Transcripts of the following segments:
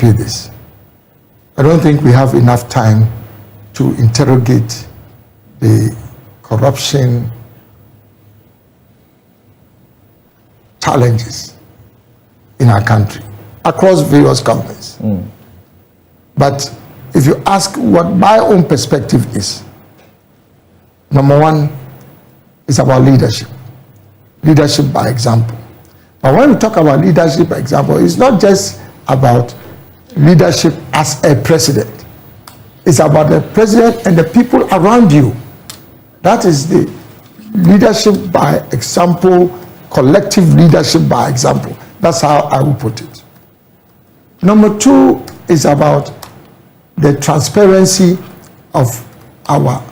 portray this. I don't think we have enough time to interrogate the corruption challenges in our country across various governments. But if you ask what my own perspective is, number one is about leadership. Leadership by example. But when we talk about leadership by example, it's not just about leadership as a president. It's about the president and the people around you. That is the leadership by example, collective leadership by example. That's how I will put it. Number two is about the transparency of our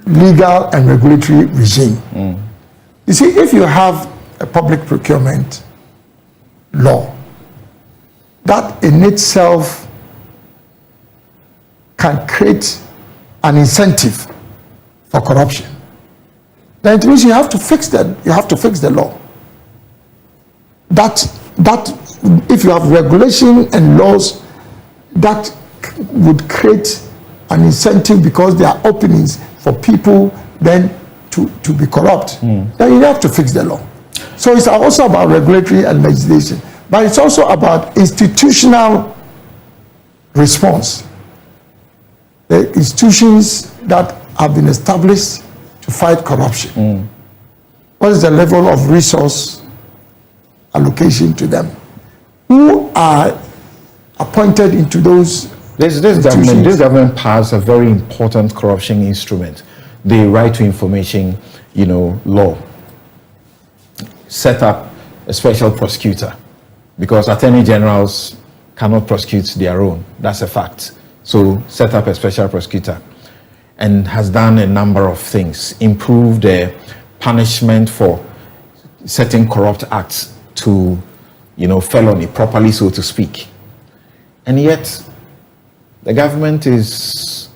legal and regulatory regime. You see, if you have a public procurement law, that in itself can create an incentive for corruption. Then it means you have to fix that. You have to fix the law. That if you have regulation and laws that would create an incentive because there are openings for people then to be corrupt, then you have to fix the law. So it's also about regulatory and legislation, but it's also about institutional response. The institutions that have been established to fight corruption. What is the level of resource allocation to them? Who are appointed into those? This government passed a very important corruption instrument, the Right to Information, law. Set up a special prosecutor because attorney generals cannot prosecute their own. That's a fact. So set up a special prosecutor and has done a number of things. Improved the punishment for certain corrupt acts to, felony properly, so to speak. And yet, the government is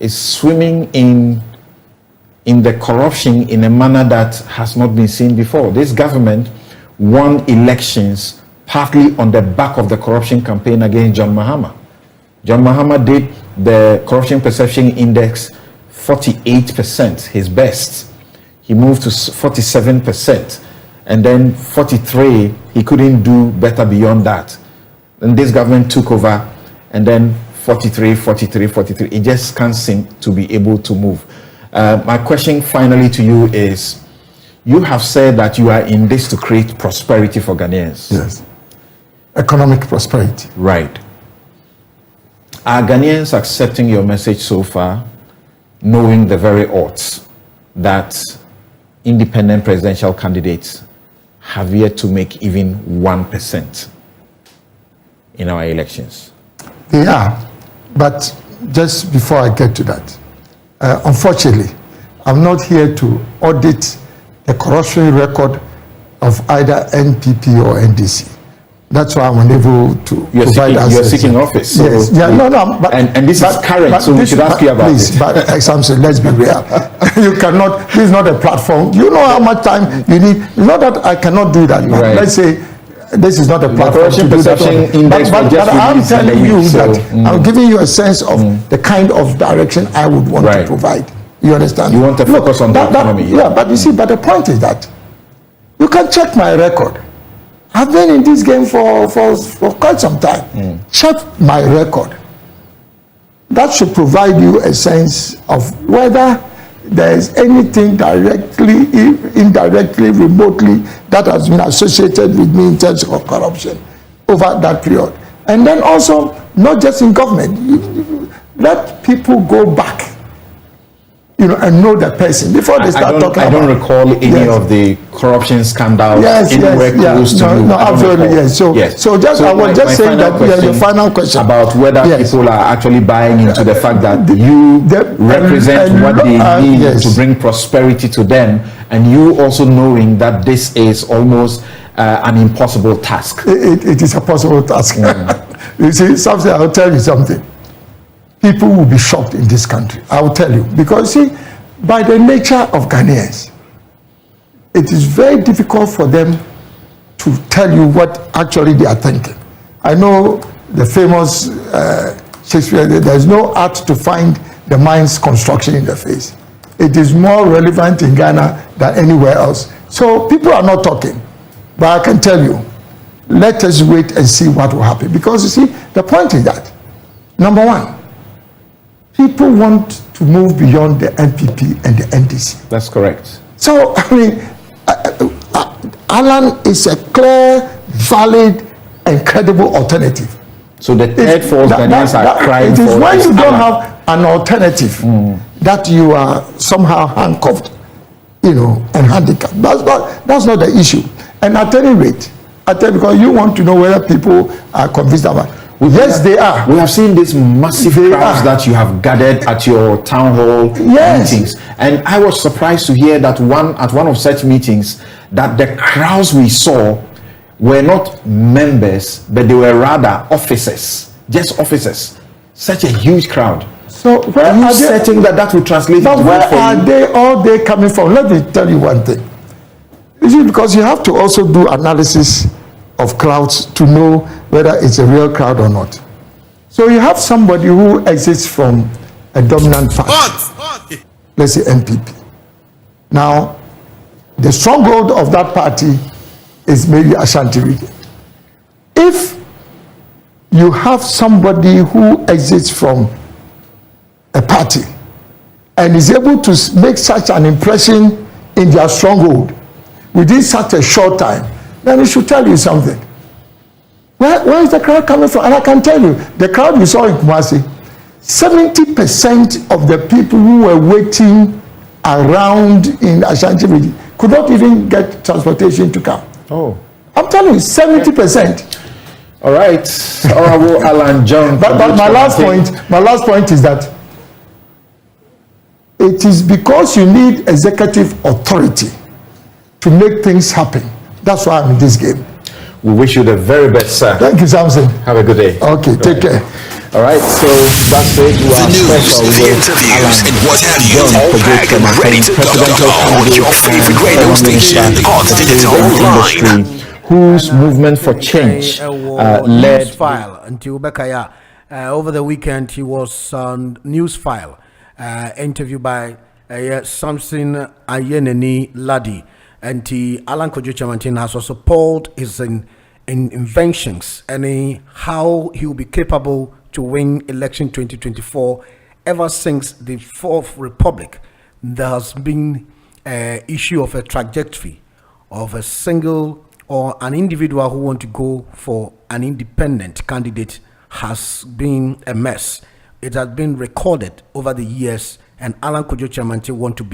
swimming in the corruption in a manner that has not been seen before. This government won elections partly on the back of the corruption campaign against John Mahama. John Mahama did the corruption perception index 48%, his best. He moved to 47%, and then 43%, he couldn't do better beyond that. And this government took over, and then 43%. It just can't seem to be able to move. My question finally to you is, you have said that you are in this to create prosperity for Ghanaians. Yes. Economic prosperity. Right. Are Ghanaians accepting your message so far, knowing the very odds that independent presidential candidates have yet to make even 1% in our elections? They are. But just before I get to that, unfortunately, I'm not here to audit the corruption record of either NPP or NDC. That's why I'm unable to provide answers. You're seeking office. So yes. Yeah, no. But, and this is current, so we should ask you about it. But Samson, let's be real. You cannot, this is not a platform. You know how much time you need. Not that I cannot do that. But right. Let's say this is not a platform to do that. But I'm telling you that I'm giving you a sense of the kind of direction I would want to provide. You understand? You want to focus on the economy. Yeah, but you see, but the point is that you can check my record. I've been in this game for quite some time. Check my record. That should provide you a sense of whether there is anything directly, indirectly, remotely that has been associated with me in terms of corruption over that period. And then also, not just in government, let people go back, and know the person before they start talking about. I don't recall any of the corruption scandals anywhere close to you. No, absolutely, yes. So I was just saying that your final question about whether people are actually buying into the fact that you represent what they need to bring prosperity to them, and you also knowing that this is almost an impossible task. It is a possible task. You see, something, I'll tell you something. People will be shocked in this country. I will tell you. Because, see, by the nature of Ghanaians, it is very difficult for them to tell you what actually they are thinking. I know the famous Shakespeare, there's no art to find the mind's construction in the face. It is more relevant in Ghana than anywhere else. So people are not talking. But I can tell you, let us wait and see what will happen. Because you see, the point is that, number one, people want to move beyond the NPP and the NDC. That's correct. So, I mean, Alan is a clear, valid, and credible alternative. So the third force Ghanaians are crying for. It is when you don't have an alternative that you are somehow handcuffed, you know, and handicapped. That's not the issue. And at any rate, because you want to know whether people are convinced about it. Yes, they are. We have seen these massive crowds that you have gathered at your town hall meetings, and I was surprised to hear that at one of such meetings that the crowds we saw were not members, but they were rather officers, just officers. Such a huge crowd. So where are you are certain that will translate? But where are they all day coming from? Let me tell you one thing. You see, because you have to also do analysis of crowds to know whether it's a real crowd or not. So you have somebody who exists from a dominant party, let's say NPP. Now, the stronghold of that party is maybe Ashanti region. If you have somebody who exists from a party and is able to make such an impression in their stronghold within such a short time, then it should tell you something. Where is the crowd coming from? And I can tell you, the crowd you saw in Kumasi, 70% of the people who were waiting around in Ashanti region could not even get transportation to come. Oh, I'm telling you, 70%. All right, Honorable Alan John. But my last point is that it is because you need executive authority to make things happen. That's why I'm in this game. We wish you the very best, sir. Thank you, Samson. Have a good day. Okay, take care. All right, so that's it. We are special the interviews, and what have you, all packed and ready to go. Your favorite radio station, Hotdigitalonline, whose movement for change led file until Bekaya. Over the weekend, he was on Newsfile, interviewed by Samson Ayeneni Ladi. And Alan Kojo Chamantin has also polled his inventions and how he will be capable to win election 2024. Ever since the Fourth Republic, there has been an issue of a trajectory of a single or an individual who want to go for an independent candidate has been a mess. It has been recorded over the years, and Alan Kojo Chamantin want to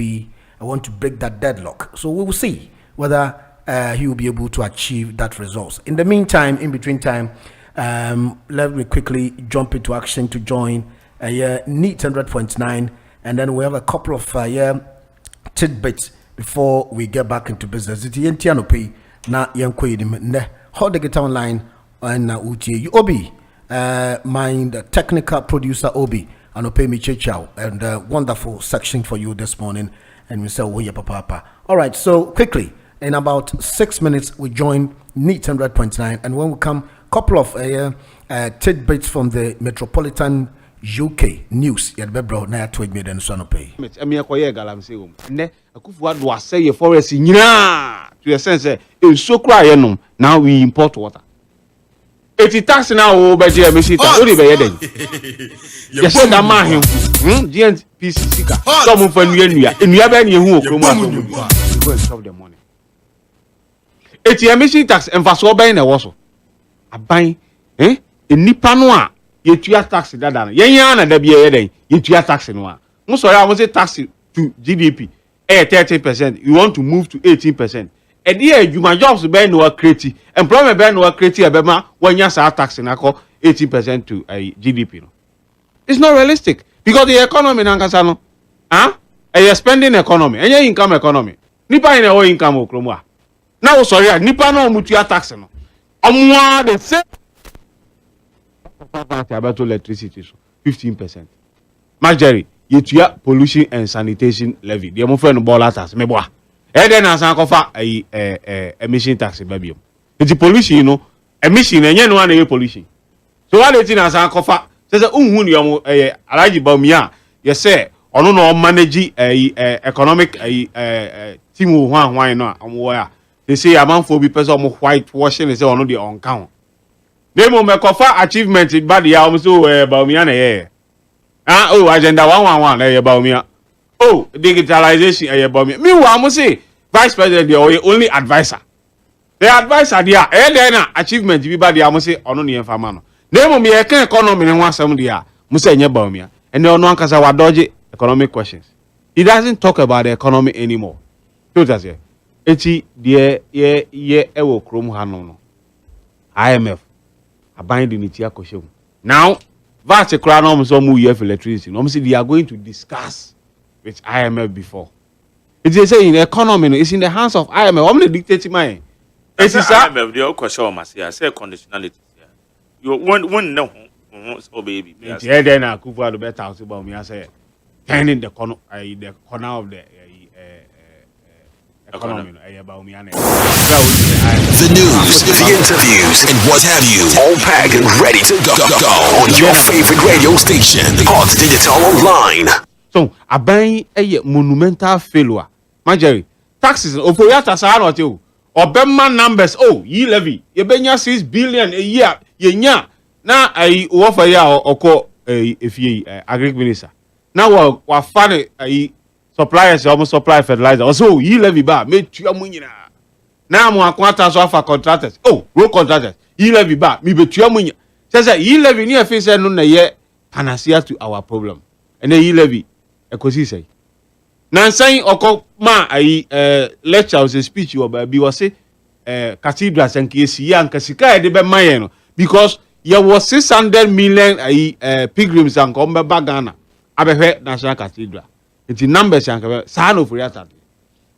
break that deadlock. So we will see whether he will be able to achieve that result. In the meantime, in between time, let me quickly jump into action to join NEAT 100.9, and then we have a couple of tidbits before we get back into business. It's Yentianope na Yankoidim Hotdigitalonline and Uti Obi, my technical producer Obi, and Opemi Chechao, and a wonderful section for you this morning. And we say, oh, yeah, papa. All right, so quickly, in about 6 minutes, we join NEAT 100.9. And when we come, a couple of tidbits from the Metropolitan UK news. Yet, bro, na tweet me then son of pay. Forest to a sense, it's so crying. Now we import water. 80 tax now over there, Missy. Only by then. Yes, I'm a man. GNPC. Some from Yenia. And you have any who go and solve the money. 80 emission tax and for so buying a wasso. A buying, in Nipanoa, yet you are taxed that. Yan and the BA, yet you are taxing one. Most of I was a tax to GDP. 30%. You want to move to 18%. And here you my jobs be no creative. Employment be no creative abema when you start taxing I call 18% to a GDP. No. It's not realistic because the economy nankasa no. A spending economy, and your income economy. Nipa in a income okromwa. Now sorry, nipa no mutua tax no. Omwa the same about electricity so 15%. Marjorie, you pollution and sanitation levy. The mo friend bola tax me boa. And then as I offer emission tax baby. It's pollution, you know. Emission and you know pollution. So what they think as a cover says unhu ni omo Alhaji Bawumia you say ono no manage economic team wo hwan no omo ya they say amanfo bi person omo white washing they say ono dey on count name me cover achievement bad ya omo so Bawumia na ye agenda 111 na ye Bawumia digitalization Bawumia meanwhile omo say vice president dey only advisor the advisor there then achievement bi bad ya omo say ono ne yemfa ma no name me can economy ne ho asem dia mo say nye Bawumia and ono ankasa wa dodge economic questions. He doesn't talk about the economy anymore. So that's it. Eti de ye ewo krom ha no. IMF abind in itia koshem. Now, VAT kra no so mu year for electricity. No say they are going to discuss with IMF before. It is say in the economy it's in the hands of IMF. What they dictate mine. It is IMF the question ma say conditionality. You one no so baby. Yeah then Akufo-Addo better house about me say turning the corner of the economy about me. The news, the interviews, and what have you, all packed and ready to go on your favorite radio station, Hotdigitalonline. So, aban a monumental failure. Majori, taxes, opoyata sa no te o. Obema numbers, ye levy, ye benya 6 billion a year, ye nya. Na offer ya oko agric minister. Now we find suppliers almost supply fertilizer. Also, ye levy ba me tua mu nyina. Na mo akwanta so afa contractors. Road contractors. Ye levy ba me be tua mu nyina. Say ye levy ni afi say no na ye panacea to our problem. And ye levy ekosi say. Na saying oko ma lecture was a speech you ba bi was say cathedrals and KC and kasika e de be maye no because there was 600 million pilgrims and come back Ghana. Abehwe National Cathedral. It's numbers and sign of reality.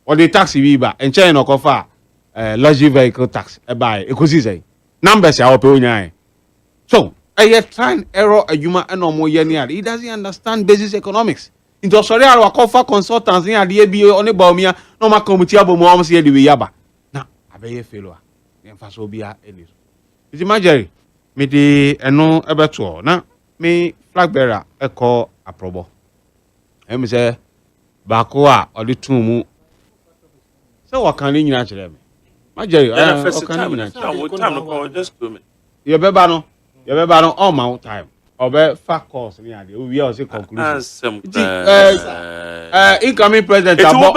Or the tax viva and China offer luxury vehicle tax by ecosystem. Numbers are open. So I trying error a human and no more year. He doesn't understand basic economics. Into sorry, our cover consultants near the ABA on the Bawumia, no more committee of moms here the Yaba. Now, I be a failure. Emphasobia any. It's imaginary. Me de eno ebeto na me flag bearer e call aprobo em say baako a odi tun mu say wakan ni nyina kire me majeri wakan ni nyina time no just 2 minutes ye beba no all my time obe fa course ni ade o wi o say conclusion incoming president aprobo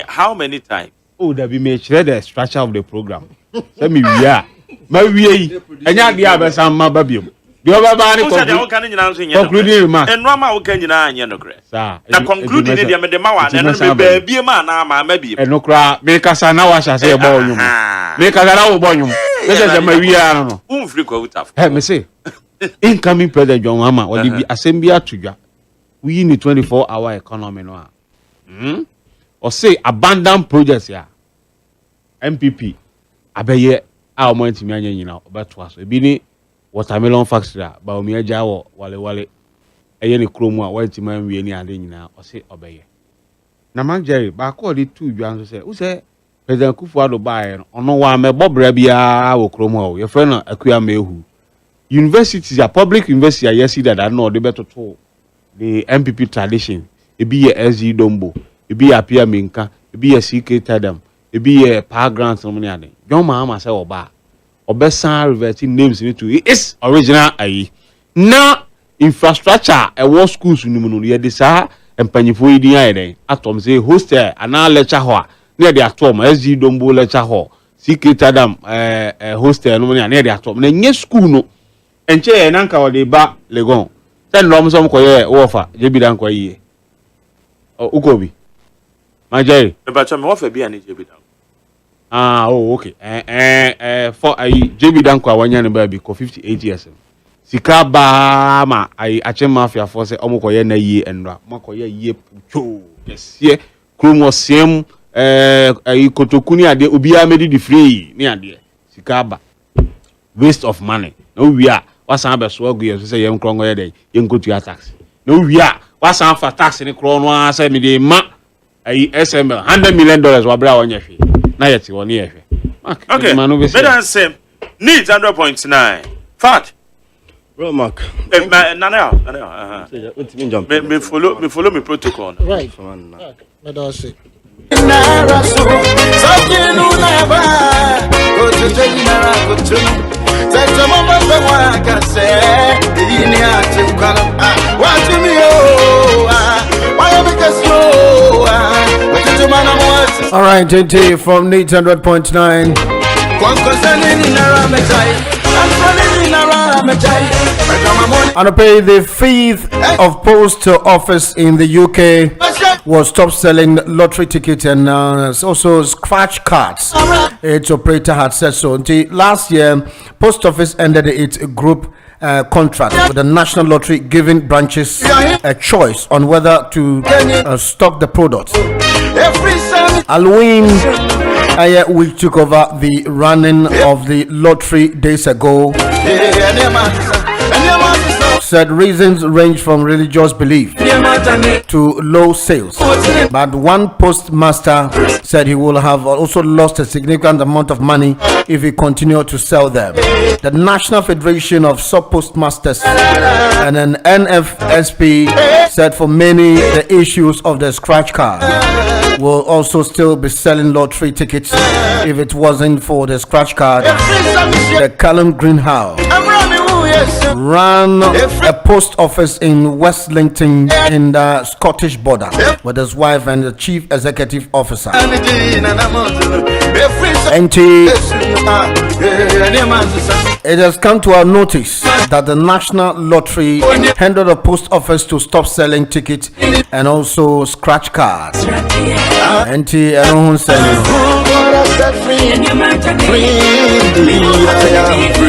how many times there be me share the structure of the program say me wi a ma wie enya dia be sam ma babiem de obaba ni concluding remark enro ma wo kan nyina anye no kre sa na concluding ni de me de ma wa na no me baabie ma na ma biem eno kra me kasa na wa sha say bo onyum me kasa na wo bo onyum me say ma wie ara no umfri kwa utaf me say incoming president John Mahama o de bi assembly atudwa we need 24-hour economy no or say abandon projects ya MPP abeye a mo ntimi anya nyina obeto aso ebi ni watermelon factory Bawumia ja wo wale eye ne kromu a wa ntimi anwie ni ade nyina o se obeye na manjeri ba ko de tu dwa nso se wo se president Akufo-Addo bae no ono wa me bobra bia wo kromu a ye fe na akua mehu universities are public university are yes that no de betoto the MPP tradition ebi ye SG Dombo ebi ya Pia Minka ebi ye CK Tadam ebi ye power grants no money ade John Mahama say obesan reverting names into is original na infrastructure e war schools ni mu ye de sa empanyifo yi ya den atom say hostel ana lecture hall na de atom SG Dombo lecture hall CK Tadam hostel no money na de atom na nye school no enche na nka wo de ba Legon ten rom som koye wofa jebidan koye ukobi majeri me ba chama wofa bi ani jebidan okay for jebidan ko awanya ne ba bi ko 58 years sika ba ma ache mafia for say omo koye na yi enra makoye yi pucho yes ye kromo sem kotokuni ade obi amedi di free ni ade sika ba waste of money no we are wasan abeso agu ye say yem krongo ye dey yem kotua tax no we are wasan fa tax ni kro no asa me dey ma SML $100 million wa bra wonye hwe na yeti woni ye hwe okay better say need 100.9 fat Romak. Nana. Me follow me protocol. Right. Let us see. All right, JT from Neat 100.9. And to pay the 5th of post office in the UK was stop selling lottery tickets and also scratch cards. Its operator had said so. Until last year, post office ended its group contract with the National Lottery, giving branches a choice on whether to stock the product. Halloween, we took over the running of the lottery days ago. Said reasons range from religious belief to low sales, but one postmaster said he will have also lost a significant amount of money if he continued to sell them. The National Federation of Sub-Postmasters and an NFSP said for many the issues of the scratch card will also still be selling lottery tickets if it wasn't for the scratch card. The Callum Greenhouse ran a post office in West Lincoln in the Scottish border with his wife and the chief executive officer. It has come to our notice that the National Lottery handed the post office to stop selling tickets and also scratch cards.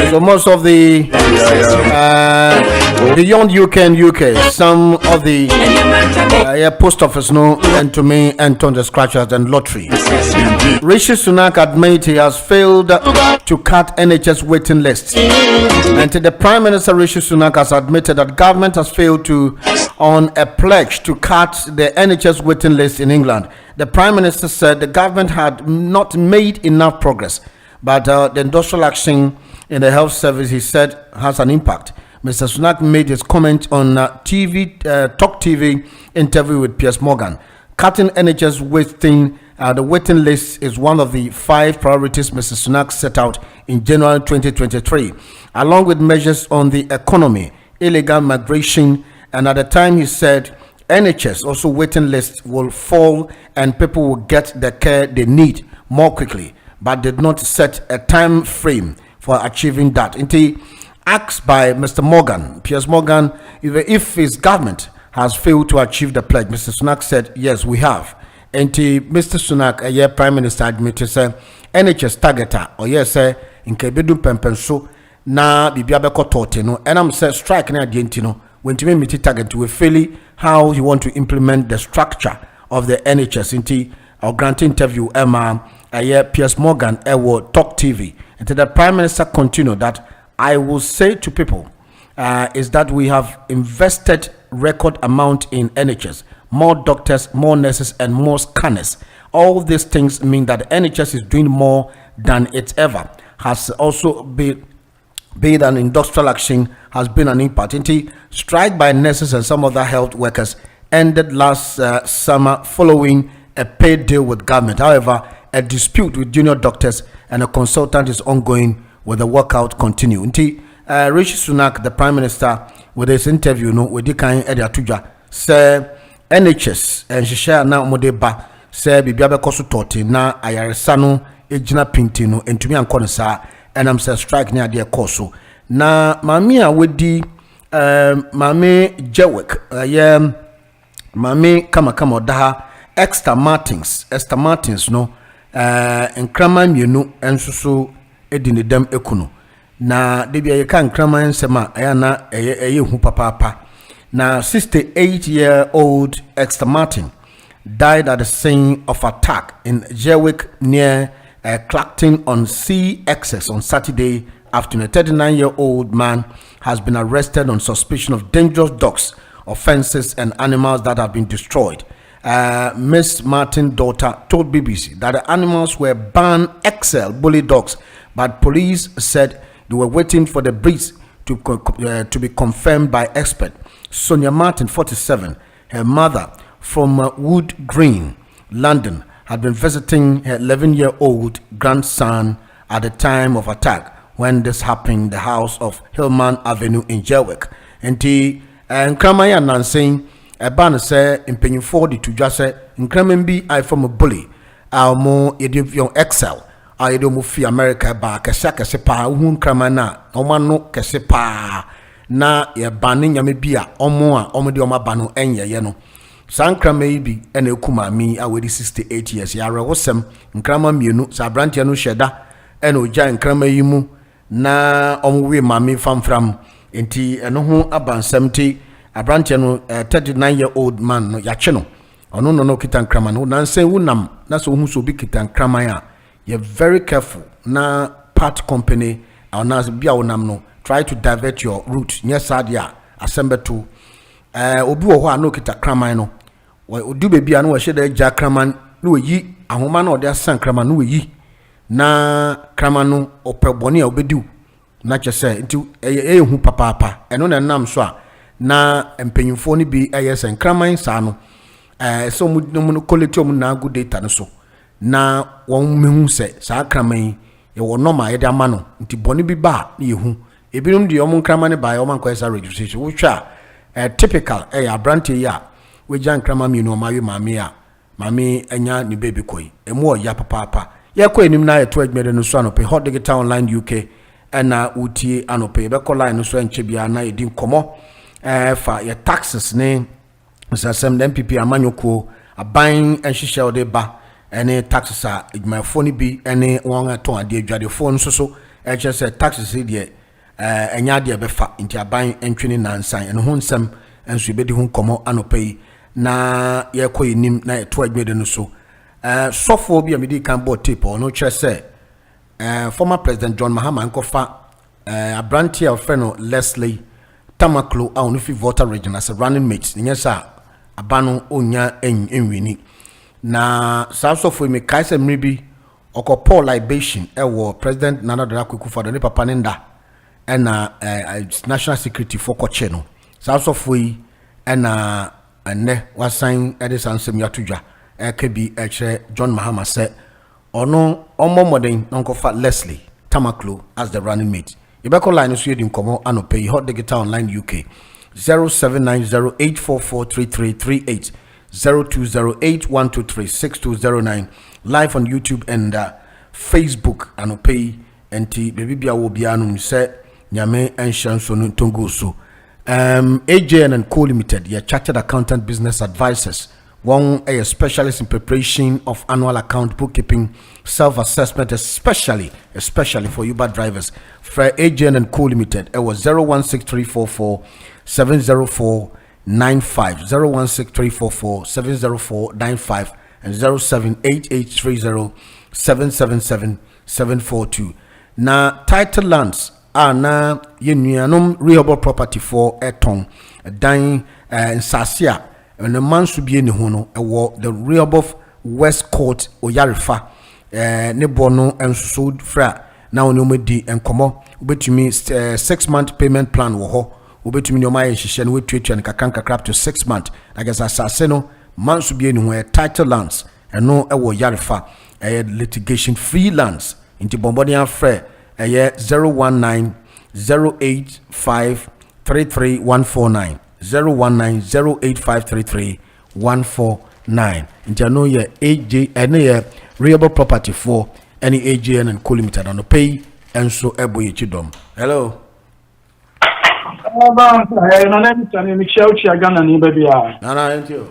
So most of the beyond UK and UK, some of the post office and to me and on the scratchers and lottery. Rishi Sunak admits he has failed to cut NHS waiting lists, and the Prime Minister Rishi Sunak has admitted that government has failed to on a pledge to cut the NHS waiting list in England. The Prime Minister said the government had not made enough progress, but the industrial action in the health service, he said, has an impact. Mr. Sunak made his comment on Talk TV interview with Piers Morgan. Cutting NHS waiting, the waiting list is one of the 5 priorities Mr. Sunak set out in January 2023, along with measures on the economy, illegal migration, and at the time he said NHS also waiting lists will fall and people will get the care they need more quickly, but did not set a time frame for achieving that. Until asked by Mr. Morgan, Piers Morgan, if his government has failed to achieve the pledge, Mr. Sunak said, yes, we have. Until Mr. Sunak, a year Prime Minister, admitted, say, NHS targeter, or yes, say, in Kebedu Pempenso, na Bibiabe Kototino, and I'm said, strike na Dientino, when to me target to fairly how you want to implement the structure of the NHS. Until our grant interview, Emma, a year Piers Morgan, Talk TV. Until the Prime Minister continued that I will say to people is that we have invested record amount in NHS, more doctors, more nurses, and more scanners. All these things mean that NHS is doing more than it ever has. Also been an industrial action has been an impact. Strike by nurses and some other health workers ended last summer following a paid deal with government. However, a dispute with junior doctors and a consultant is ongoing with the workout continue. Rishi Sunak, the Prime Minister, with his interview with the kind of Atuja, say NHS and she share now modeba say bibiabe koso toti na ayaresano ejina pintino entumi ankɔ sa and I'm say strike near their koso na mami a wedi mami Jewek mami kama odaha Esther Martins no nkrama mienu ensusu edini dem ekuno na debia ye kan nkrama nsema aya na eye hu papa na 68-year-old Esther Martin died at the scene of attack in Jerwick near Clacton on CXS on Saturday afternoon. A 39-year-old man has been arrested on suspicion of dangerous dogs, offenses, and animals that have been destroyed. Miss Martin's daughter told BBC that the animals were Ban XL bully dogs, but police said they were waiting for the breeds to be confirmed by expert. Sonia Martin, 47, her mother from Wood Green, London, had been visiting her 11-year-old grandson at the time of attack when this happened in the house of Hillman Avenue in Jelwick. And the Nkramaya Nansing, a banner say, in penny 40 to just say, Nkraman be I from a bully, our more idiom excel. I don't move America back a shaka sepa, whom Kramana, Omano Casepa, na ye banning yamibia, Omoa, Omodioma Bano, Enya Yeno. Sankra maybe and Okuma me away 68 years. Yara wasem, Nkrama Munu, Sabrantiano Sheda, and Oja and Krama Yimu, na Omwe Mammy from Inti and no aban 70, Abrantiano, 39-year-old man, no Yacheno, or no Kitan Kraman, no Nanse Unam, that's who so be Kitan Kramaya. You're very careful. Na part company or na bia onamno try to divert your route. Yes, Sadia assemble to obi wo ho no kita kraman no. Odu bebi anu wo hye ja kraman no yi ahoma na ode asan kraman no yi na kraman no opebone a obediu na kyese nti ehu papa eno na nam so a na empanyimfo ni bi eyesen kraman sa no so mu no quality na good data no so na won mehu se saa kraman ye wo normal ye de amano nti bone bi ba na yehu ebinom de omon kraman ne ba ye omon kwesa registration wo twa typical abrantie ya we jan kraman mi no mawe mame a mame anya ni baby koi emu o ya papa ye ko enim na ye to admede no so anope Hotdigitalonline UK na utie anope be ko line no so enche bia na ye din komo fa ye taxes ne sasem MPP amanyoko aban enhihye ode ba any taxes are my phone be any one ton ade adwade phone so just taxes here enya de befa nti aban entwene nansan eno ho nsem enso be di ho komo anopai na ye koyinim na to adwade no so sofo bi amedi kan board tape no kire say former president John Mahama nkofa abrantie of friend Leslie Tamaklo a onufi voter region as a running mate nyesa abano onya enwini na sasofo me kaise mribi okopo libation ewo president Nana Akufo for the papa nda na national security for koche no sasofo yi na ene wasan edison semyatudwa kebi eche John Mahama say ono omomoden nkofa Leslie Tamaklo as the running mate ibeko line so yedim komo anope Hotdigitalonline UK 0790844338 0208-123-6209 live on YouTube and Facebook and pay enti baby bia wo bia no se nyame enshanso no tongo so AJN and Co Limited your chartered accountant business advisors one a specialist in preparation of annual account bookkeeping self-assessment especially for Uber drivers for AJN and Co Limited it was 016344 704 95 016344 70495 and 078830 777 742 na title lands are na yenuanom rehable property for eton dan sasia and the man should be in the the rehable West Court Oyarefa ne bono and so fra na onumedi enkomo ubetumi 6-month payment plan wo ho ubetumi no my hihye no wetuatua ne kakranka crap to 6 months I guess asase no man should be in the title lands and no ewo Yarefa litigation free lands into bombodian frere 019 085 33149 019 085 33149 into no ye AJ any reliable property for any AJN and Co Limited on the pay and so eboye chidom. Hello. No, Michelle Chiagana ni baby. Nana, thank you.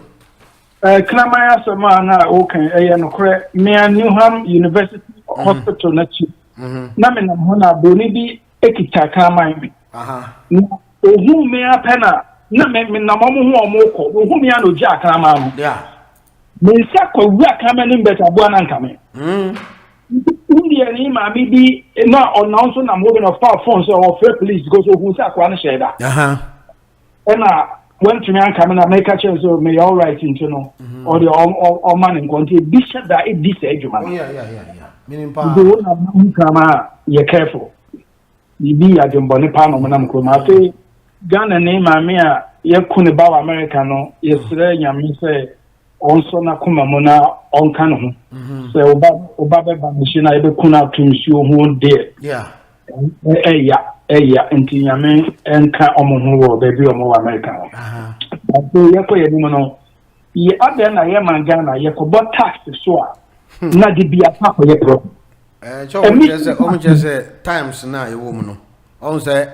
Klamaya Samana, okay, no correct. Me and Newham University Hospital, Nachi. Namin Hona Bonidi, Ekita Klamai. No, who me a penna, Namin Namamu or Moko, whom you know Jack Lamam. Yeah. Misako, we are coming in better one and coming. India ni mami bi na announcing na moving of power phones or fair police because who say kwa na share that and when to me come na make a chance so me all right into no or the all man in country be sure that it this age man yeah meaning pa do na come you careful bibi adwembɔne pa no monam kurom afei Ghana ne maame a yɛku ba wa America no yɛsrɛ nyame sɛ ɔnso na koma mu na ɔnka no ho sɛ oba bɛba machine a yɛbɛku no ato nsuo ho deɛ ɛya nti nyame ɛnka ɔmo ho wɔ baabi ɔmo wɔ America hɔ afei yɛkɔ yɛnim no yɛ adɛn na yɛma Ghana yɛkɔbɔ tax so a na de bia pa kɔyɛ problem Just times now, a woman. On say,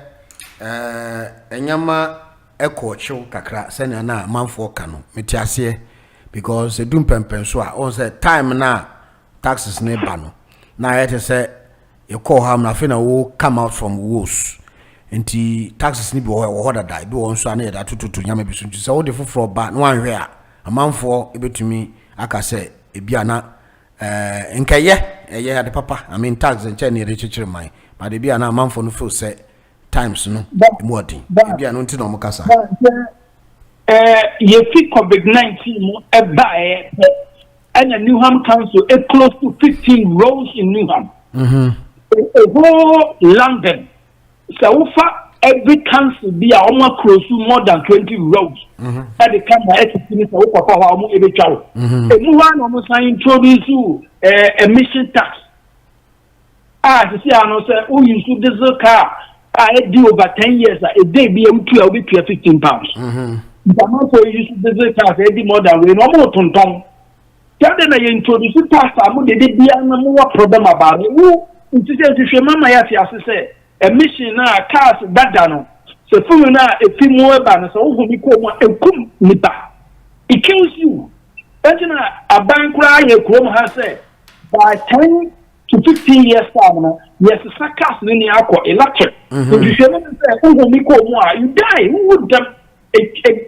Enyama echo show kakra, send a na man for cano, Metiasie, because a doom pensua. On say, time now, taxes ne bano. Now, I say, you call him, nothing will come out from woes. And the taxes need or die, do on so near that to Yamabisun. So, all the food for bad, one rare, a man for, able to me, I can say, a biana. Yeah, the papa. I mean, tax and Chinese literature, my, but the be an amount for no full set times, no, more thing. Be an until no Mocassa. You see COVID-19 and a Newham Council, close to 15 roads in Newham. A whole London. So far, every council be almost close to more than 20 roads. At the camera, every child. A new one almost introduce you emission tax. To see, I know, sir, who used to diesel car. I do over 10 years. A day be able to be £15. But also use diesel cars, I did more than we no more ton. Tell them I introduce tax. I would be more problem about it. Who, to Mama Yasi, as I say. Emission na cars that dano. So for you now, a few more banners, so who we call one a kum nipa. It kills you. Imagine a bank cry a chrome has said by 10 to 15 years time, yes, a sarcasm in the aqua electric. If you say, who we call one, you die. Who would a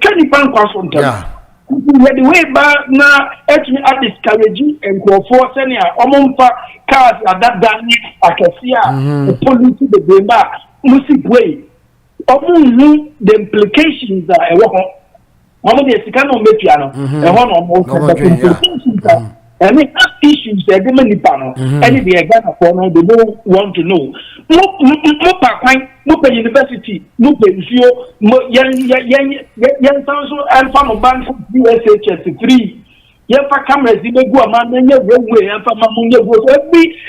candy bank was on them? The way back now, actually, I discourage you and go for sending a cars at that done. I can see the policy the Bema music way. Only the implications are a one. One of the Sicano Mepiano, a one or more implications are. I mean, issues are the many panel, and if they are Ghana for now, they don't want to know. No university, no pension, young council and farm of bank USHS 3. Yefa cameras, they go a man, and your way, and from Mamunia goes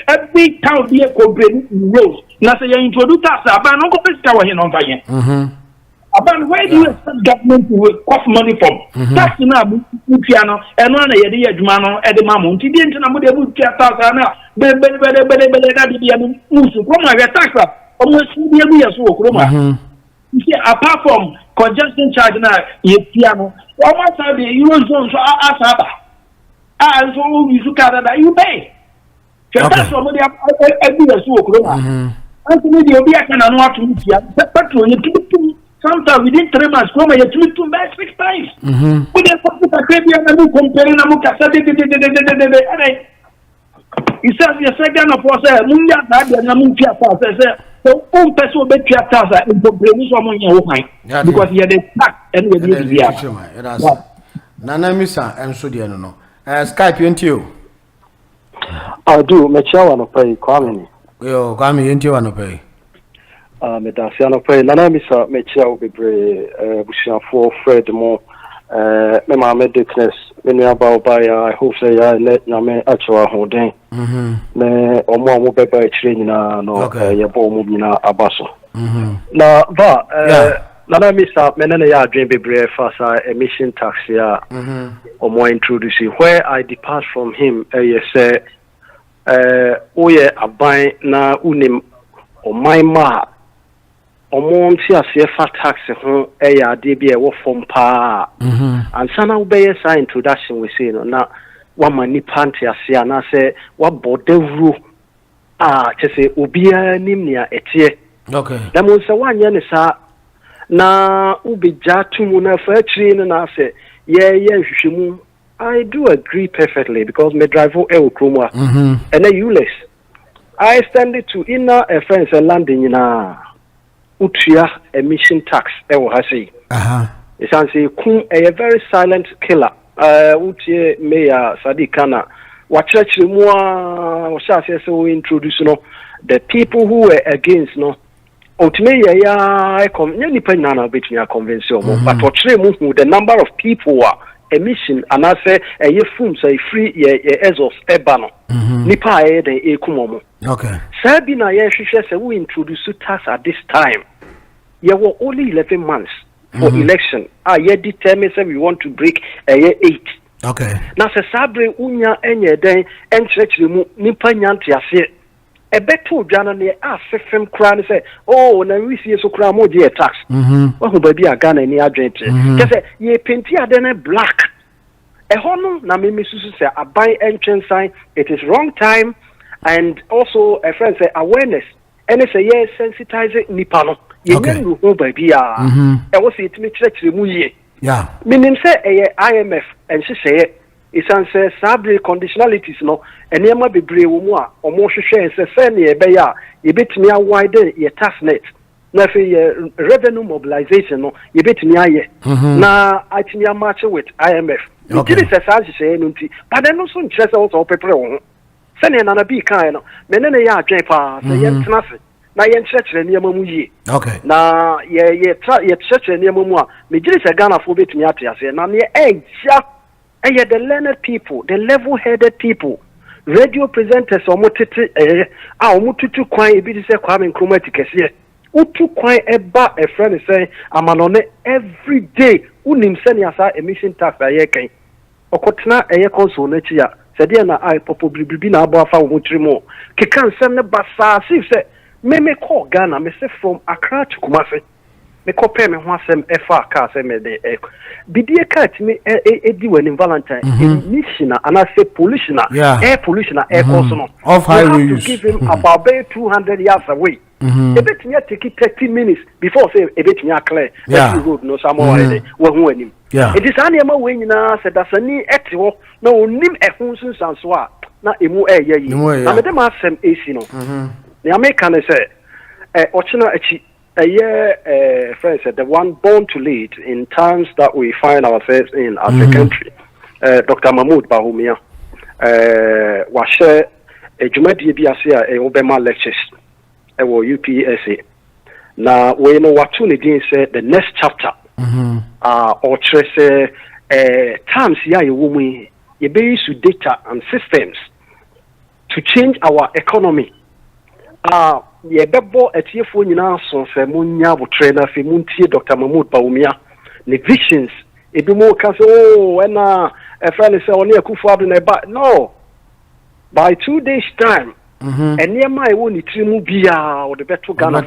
every town be a company rose. Now, say, you introduce us, about no company tower here on fire. About where do you expect government to cost money from? That's now, piano, and one a year, Jumano, at the Mamon, he didn't know what they would get out now. But almost 2 years old, Roma. You see, apart from congestion charge now, you piano, almost have the Eurozone, so and so you look at that, you pay. That's what they have every year, so Roma. And to me, the Obia can not to meet you, petrol, you sometimes within 3 months, Roma, you treat to back 6 times. With the Caribbean and comparing Namuka, he says, the second of us, Munga, and Namuka, so, person bet your task and complain someone in your mind because he had a tax and we need to Nana Missa and Sudiano. Skype into you. I do, Mechawa no pay, Kwame. Yo, Kwame into you no pay. Medasiano pay, Nana Missa, Mechawa be brave, Bushan for Fred more. Me ma me declares me nua ba I hope say ya let na me actual holding me omo mo beba chire nyina no ye bo mo nyina abaso na ba na me start me na ya adwen bebre fa sa emission tax ya omo introduce where I depart from him ye say oye aban na unim o my ma omo nti asefa tax ho eya ade bi e wo fom pa ansa na wo be sa introduction we say no na wa mani panti ase na say wa bodawuro chese obia nim nia etie da mo se wanye ne sa na ubija tumu na fa chiri na say ye hwehwemu. I do agree perfectly because me drive o kromwa and useless I stand it to inner offense and landing na utia emission tax ewo hasi it's a very silent killer utie mayor Sadikana wachachiri mu a so introduce no the people who were against no ultimately ya any pen na between a convince you but what the number of people are emission and I say a fum say free exhaust ebano nipa de ekumomo okay sabi na ye hwehwe say we introduce tax at this time ye were only 11 months for election ye determine say we want to break 8 okay na se sabre unya enye den enkyerɛkyerɛ mu nipa nyante ase ebeto dwana ne afefem kra ne say oh na we see so kra mo je tax wa hu ba bi aga na ni adwente ke say ye penti ade na black ehonu na me susu say aban entrensan it is wrong time and also a friend say awareness and say yes sensitize nipa no ye nyu hu ba bi a e wo say itimi kyerɛkyerɛ mu ye yeah meaning say IMF and she say isan say sabre conditionalities no enema bebre wo mu a omo hwehwe say ne ebe ya ye betimi awide ye tax net na fe revenue mobilization no ye betimi aye na atimi match with IMF okay it is a say no nti but then no so nkyerɛ sɛ wo prepare wo ho say ne na bi kan no me ne ya adwen pa say ye ntena se na ye nkyerɛkyerɛ nneɛma mu yie okay na ye kyerɛkyerɛ nneɛma mu a me gire sɛ Ghana fo betimi ate ase na ne egya the learned people, the level-headed people, radio presenters, tutu kwan ebi di se Kwame Nkrumah tikese. Utu kwan eba a friend say amanone every day unim seni asa emission tax ayekan. Okotena console na chi ya. Sede na ai popo bibi na abo afa wo trimo. Keka nsem ne basa sif say me call Ghana me say from Accra to Kumasi. Me kopɛ me ho asɛm ɛfa aka asɛm de bidie cat me edi wani Valentine emission and I say pollution air pollution air cost no off highway use to give him about 200 yards away ebetimi take 30 minutes before say ebetimi clear every road no somewhere wo ho anim it is an ema we nyina sɛ dasani ɛte hɔ na onim ɛho sunsanso a na emu ɛyɛ yi na me dem asɛm esi no the American say ɔkyena achi friends, the one born to lead in times that we find ourselves in as a country. Dr. Mahmoud Bawumia was share a Jumadi Biasia a Obama lectures or UPSA. Now we know what Tunidin said the next chapter or trace times ya woman ye base data and systems to change our economy. Ye bebo etiefo nyina so se munya bo trainer fe muntie Dr. Mahmoud Bawumia ne visions ebi mo ka se na a friend say oni akufo ado na ba no by 2 days time eniema e woni trimu bia o de beto Ghana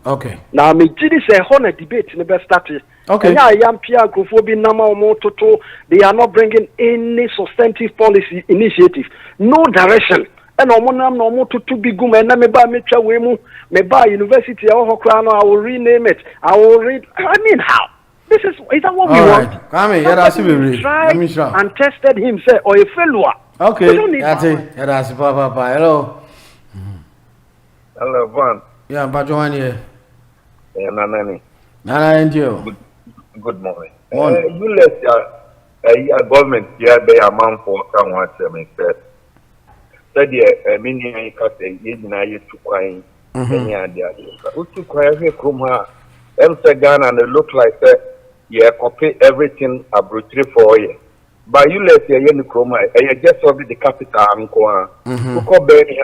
okay na me gidi say ho na debate ne be start okay ya yampia akufo bi nama o toto they are not bringing any substantive policy initiative no direction and omonam no motutu bigum and me ba me twa we mu me ba university hokra no I will rename it I will read I mean how this is that what we want Kwame yeah and tested him say or a failure okay that's it that's papa hello hello Van yeah but Johan here Nanani and you good morning you let your government here they amount for come what me said said many I cut a year to crying any idea. Utu cry from her, Ghana and it look like yeah, copy everything abruptly for you. But you let your yen chroma, and just of the capital uncle, who call Benny,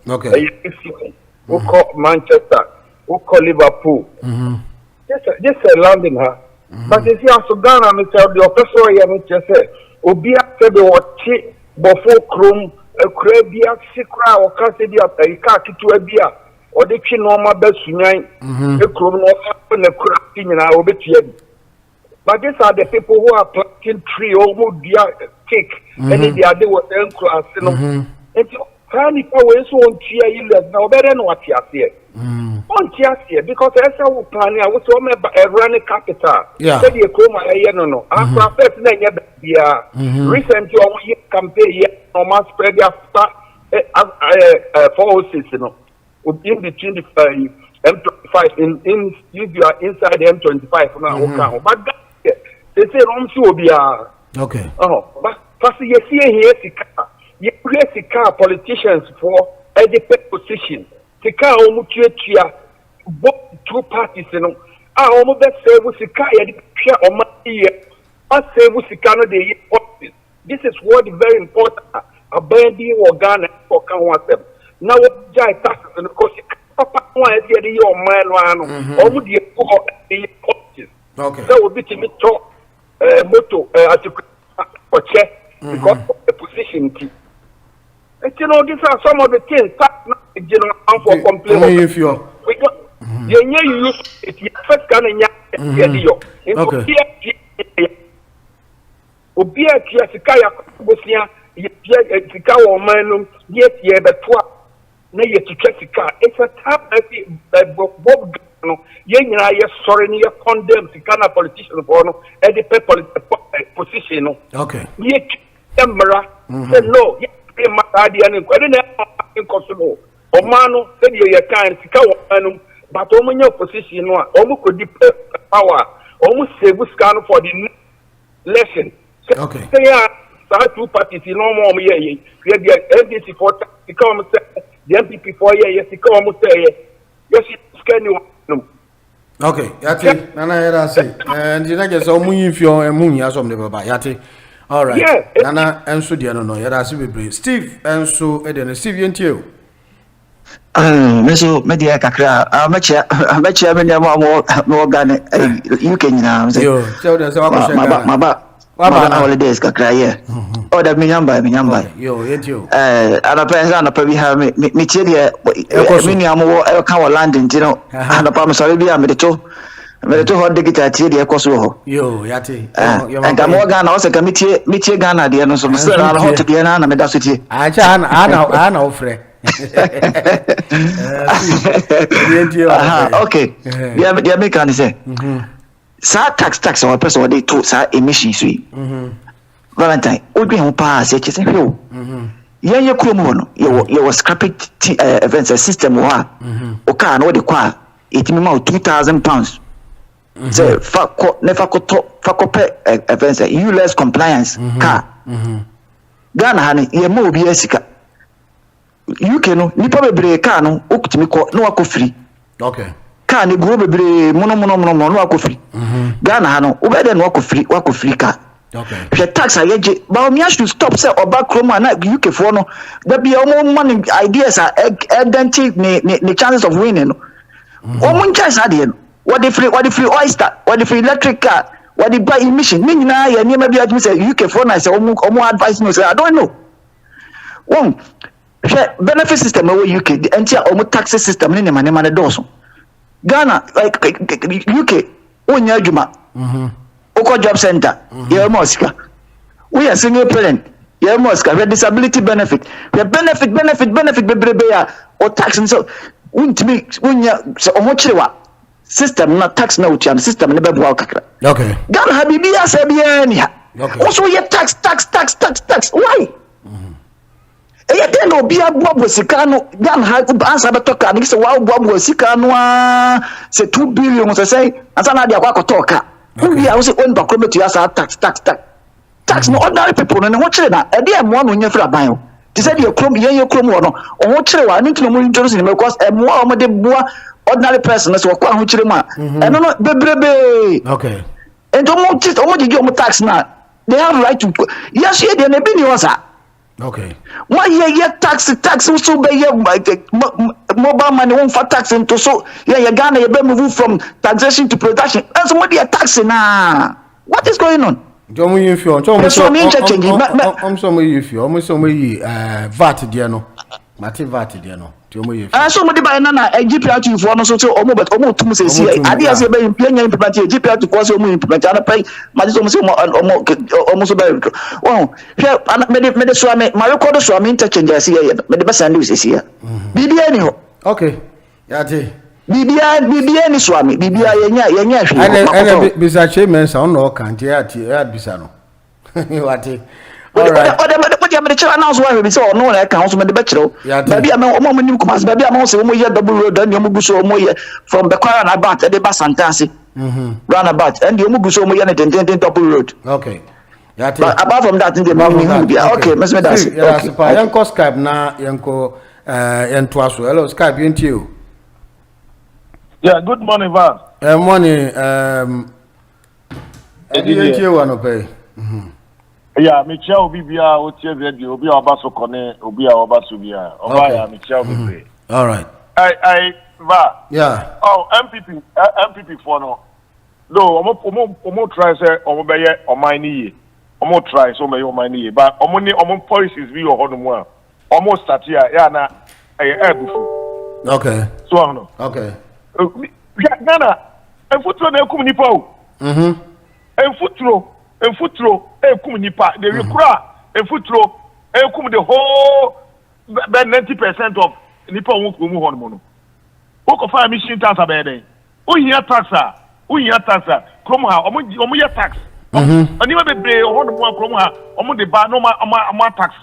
okay, who call Manchester, who call Liverpool. Just a London her. But if you also Ghana, and tell the officer, you just say, Obia said the watch. Before Chrome, a crabia, secra, or Cassidia, a cakitua beer, or the Chinoma Bessunai, a Chrome, and a crafting in our bit. But these are the people who are planting tree or wood cake, and the other was class. And Tiny Power is on Tia, you let now better than what you are here. On Tia, because as I was planning, I was on a running capital. Yeah, said you come, I no. After first name, recently, on campaign, almost spread after 406, you know, in between the M25 in if you are inside the M25 now, but they say Romsu be okay. Oh, but first you see here, you place the car politicians for a position. sika omu tua both two parties no omu be save sika ya di hwe oma ye save sika no de ye. This is what is very important about being Ghana for Kanwasem. Now what jai taxes and because papa one idea the your man one omu de ko the policies. Okay. So we be to me talk moto for check because of the position. And you know, these are some of the things that you know for complaint. If you we got you use it first can okay. Obia tia sika ya bosia ye sika wo manum ye tie betwa na ye twa sika. It's a tap bob no ye nyina ye sorry ni ye condemn sika na politician for no e de position no. Okay. Ye emra say no ye matadi ani ko de na nkoso o manu say ye kan sika wo manum but o munye opposition no a o mu ko di power o mu save sika no for the lesson. Okay. Say two parties no more ye the NDC for come say the MPP for ye come say yes scan. Okay, yate nana era say and you know just omunyi fio emunyi asom de baba yate. All right. Yeah, nana enso de no yera se bebre. Steve enso e de no Steve yentie. Meso media kakra amacha me nyama mo Ghana UK nyina say yo tell them say wa ko shega maba holidays kakra ye o da minyamba yo yetio anapa bi ha me tie de me nyama wo e ka wo landing ti no anapa me sorry bi a me de to Hotdigital tie de ekoso ho yo yate and am Ghana o se ka me tie Ghana de no so me say na Hotdigital na me da so tie acha ana ofre okay they make an say sa tax our person what they to sa emissions we Valentine obi ho pa say che say hwe ye kromo no ye was scrapping events system wa o ka no de kwa etimi ma £2,000 say fa ko events less compliance ka Ghana ha ni ye ma obi asika UK no nipa bebre ka no okutimi ko no akofiri okay ka ne go bebre mono no akofiri Ghana ha no obede no akofiri ka okay the tax ayeje but me should stop say oba kroma na UK for no there be omo money ideas are identity the chances of winning no omo chance ade no what the free oyster what the free electric car what the buy emission me nyina ya niam bia tumi say UK for na say omo advice no say I don't know one benefit system over UK the entire tax system ni nema ne doso Ghana like UK onya adwuma oko job center ye mosika we are single parent ye mosika we disability benefit we benefit bebrebe ya o tax so untimi unya so omo chirewa system na tax na utia system ne bebo kakra okay Ghana ha bibia se bia ni ha also ye tax why e dey no bia bobo sika no Ghana ha answer beto ka ni se wa bobo sika no se 2 billion se say answer na dia kwa toka we are say on ba krometu ya sa tax no ordinary people no ho kire na e dey mo no nya fra ban o ti say dey krom ye krom wo no o ho kire wa ni ntino mo introduce ni because e mo o mo de boa ordinary person so kwa ho kire ma e no bebrebe okay and o mo di tax na they have right to yes ye dey na bi ni osa okay why ye tax so be ye mobile money won for tax into so ye Ghana ye be move from taxation to production and somebody tax na what is going on jomo yefio VAT de no mate VAT de no jomo yefio somebody by na GPR for no so omo tum say see ade as be implement GPR for so omo implement ana pay ma so omo so be oh me de so me record so me interchange as here me de be send you see here bibia ni ho okay yate bibia ni so me bibia yenya hwe ana bisa che mensa on no kan je ati bisa no wate all right what you am announce why we say no like council me de be kire baby am omo nim commerce baby am say omo ye double road and omo guso omo ye from the Kwara about de ba Santasi roundabout and omo guso omo ye na den double road okay but apart from that in the okay me that yeah yanko Skype na yanko and twas hello Skype into you. Yeah, good morning, Van. Morning into you one pay. Yeah, Michelle Bibia, Obi Abaso Kone, Obi Abasubia. Obaya, Michelle Bibia. All right. Va. Yeah. Oh, MPP for no. No, omo try say omo beye omani. Omo try so me omani, but omo policies be your honor one. Omo start here, yeah na ebufu. Okay. So no. Okay. Nana, enfutro na ekum nipa o. Enfutro ekum nipa. The recruit enfutro ekum the whole 90% of nipa won kumu hon mo no. Who find mission tax abede. Who here taxa? Krom ha omo ye tax. Oni ma bebre hon mo krom ha omo de ba no ma tax.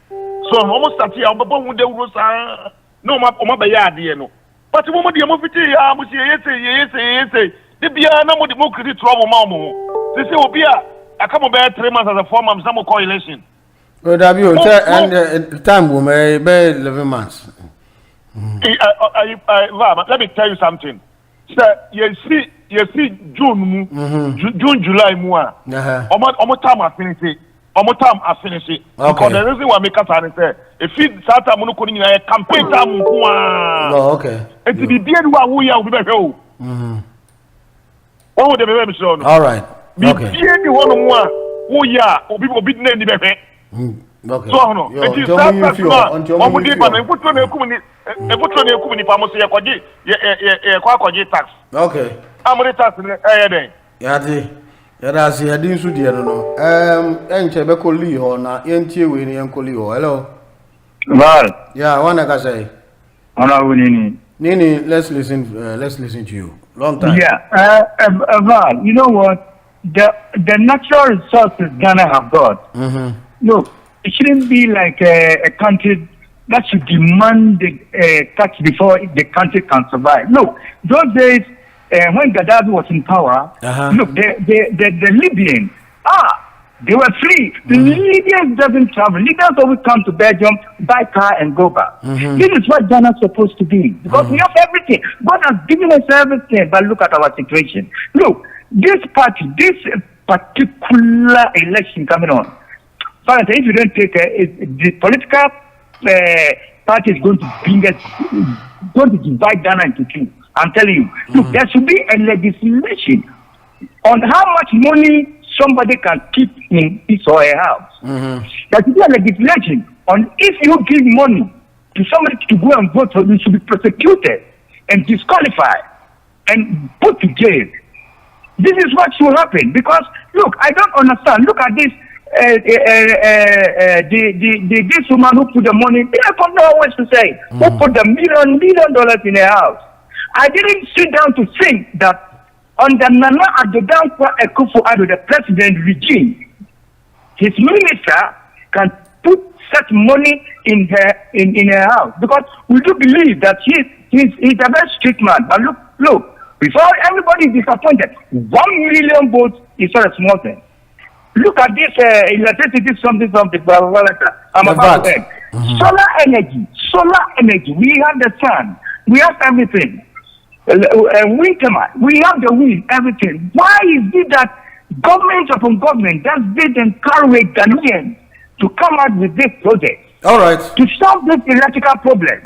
So omo start here omo bo hu de wuro sa no ma omo be ya ade no. But mo de mo fiti ya mo si yese. De bia na mo de mo create trouble ma mo. They say obi a aka mo be 3 months as a 4 months na mo call election. Well, that be and time will be 11 months. Let me tell you something. Sir, you see June, July, almost time I finish it. Okay. Because the reason why I make us say, if you start a monocoding a campaign time, oh, okay. And to be beard what we are, we better go. Oh, the baby son. All right. Okay. Be beard one on one. Oh, yeah, or people be named the baby. Okay. So no, it is that person. Omo di ba na put on ekum ni pa mo se yakoji kwakoji tax. Okay. Amori tax ni den. Ya da se ya din su die no. Enche be ko li ho na yentie we ni en ko li ho. Hello. Val. Yeah, wanna ka say. Ona wini. Nini, let's listen to you. Long time. Yeah. Val, you know what? The natural resources Ghana have got. Look, it shouldn't be like a country that should demand the tax before the country can survive. Look, those days when Gaddafi was in power, look, the Libyans, they were free. The Libyans doesn't travel. Libyans always come to Belgium, buy car and go back. This is what Ghana is supposed to be because we have everything. God has given us everything, but look at our situation. Look, this particular election coming on, but if you don't take the political party is going to divide Ghana into two. I'm telling you, look, there should be a legislation on how much money somebody can keep in his or her house. There should be a legislation on if you give money to somebody to go and vote for you, should be prosecuted and disqualified and put to jail. This is what should happen because look, I don't understand. Look at this. This woman who put the money, I don't know what to say. Who put the $1 million in her house? I didn't sit down to think that under Nana Addo Akufo-Addo, the president regime, his minister can put such money in her house because we do believe that he's a very strict man. But look, before everybody is disappointed, 1 million votes is not a small thing. Look at this electricity, something, blah, blah, blah. I'm about to say. Solar energy. We have the sun. We have everything. Wind turbine. We have the wind, everything. Why is it that government upon government just did encourage Ghanaians to come out with this project? All right. To solve this electrical problem.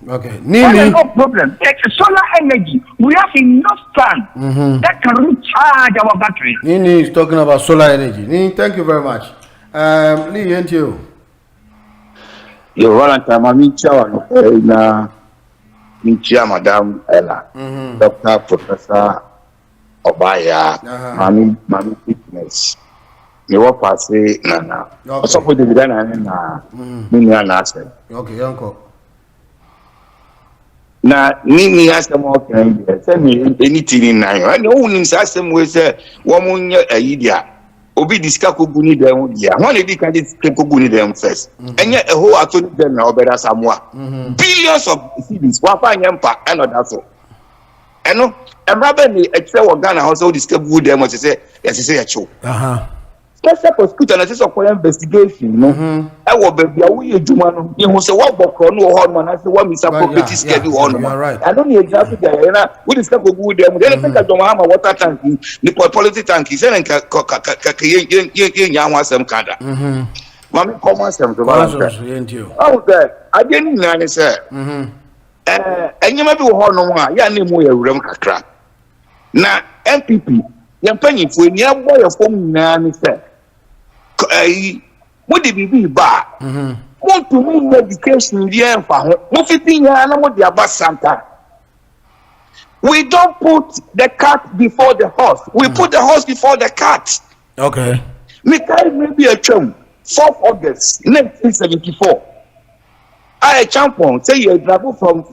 Okay. No problem. Solar energy. We have enough sun that can recharge our battery. Nini is talking about solar energy. Nini, thank you very much. Lee, and you. Yo, Valentine, I'm in Chawan. Minchia Madam Ella, Dr. Professor Obaya, Mami Fitness. You walk past Nana. Also, put the Vidana in Minia Nasa. Okay, Uncle. Now, Nini has the more kind. Send me anything in nine. I know in system was a woman a idea. Obi discuss Kuguni them, yeah. One of the candidates Kuguni them first. And yet a whole attorney general better somewhere. Billions of cities, Wapa Yampa, and that's all. And no, and rather than a trail of Ghana also discuss good them, as I say, a show. special prosecutor na say for investigation no e wo be bia wo ye djuma no ye hu say wo bokro no ho no na say wo misa property schedule ho no I don't need just there na we discuss go good dem dey think that John Mahama water tank ni policy tank say na ka ye nya ho asem kada mami common asem to balance oh that I didn't know say enyema bi wo ho no a ya na mu ya wuram kakra na MPP yampanyifo ni abo ya fom na ni say mo de bibi ba mo to me education there fa ho mo fitin ya na mo de aba santa. We don't put the cat before the horse, we put the horse before the cat. Okay, me carry maybe a term 4th August 1974 I champion say you travel from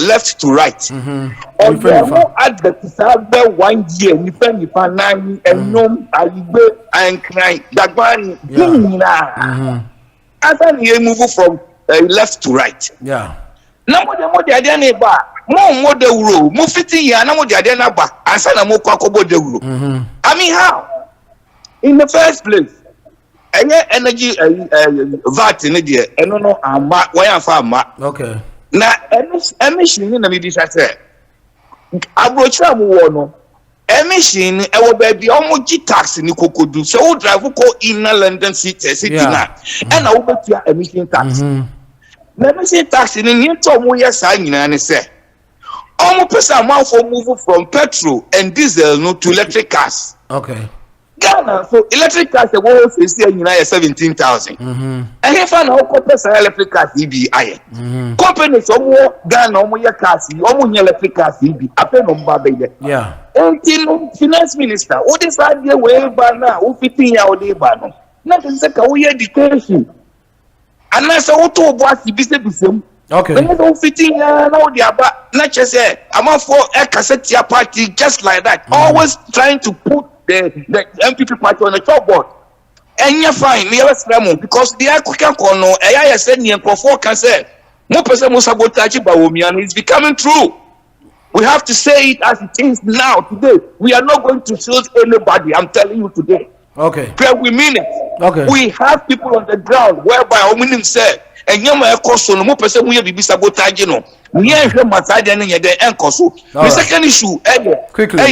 left to right. Or you add the Tisabel 1 year, you find you find 9 and no, I go and cry. That one, as you move from left to right. Yeah. Now, what the idea neighbor, more the rule, move fitting ya, no more the idea neighbor, and son of more the rule. I mean, how? In the first place. Energy VAT in the and no why am farmer. Okay. Now emission in the media say abrocha mu no emission e wo ba bi omoji tax ni kokodu so wo drive ko inner London city na and wo betia emission tax. Na emission tax ni ni to mo ye sa nyina ne say omo pesa amount move from petrol and diesel no to electric cars. Okay. Ghana, so electric cars the world is here in 17,000. And if I know companies electric cars EBI. Companies more Ghana more cars, more electric cars EB. After number baby. Yeah. Until finance minister, what is idea way by now? Who fitting out the ban? Nothing say we education. And that's what to boss the business. Okay. When you fitting now the about not just say I'm for a cassette party just like that. Always trying to put the MPP party on the top board. And you're fine, because the African corner, I said, for can say, more person must sabotage and it's becoming true. We have to say it as it is now, today. We are not going to shield anybody, I'm telling you today. Okay. But we mean it. Okay. We have people on the ground whereby our meaning said, and you're my question, more person will be sabotage, you know. We ain't here, my side, and the encoso. The second issue, quickly,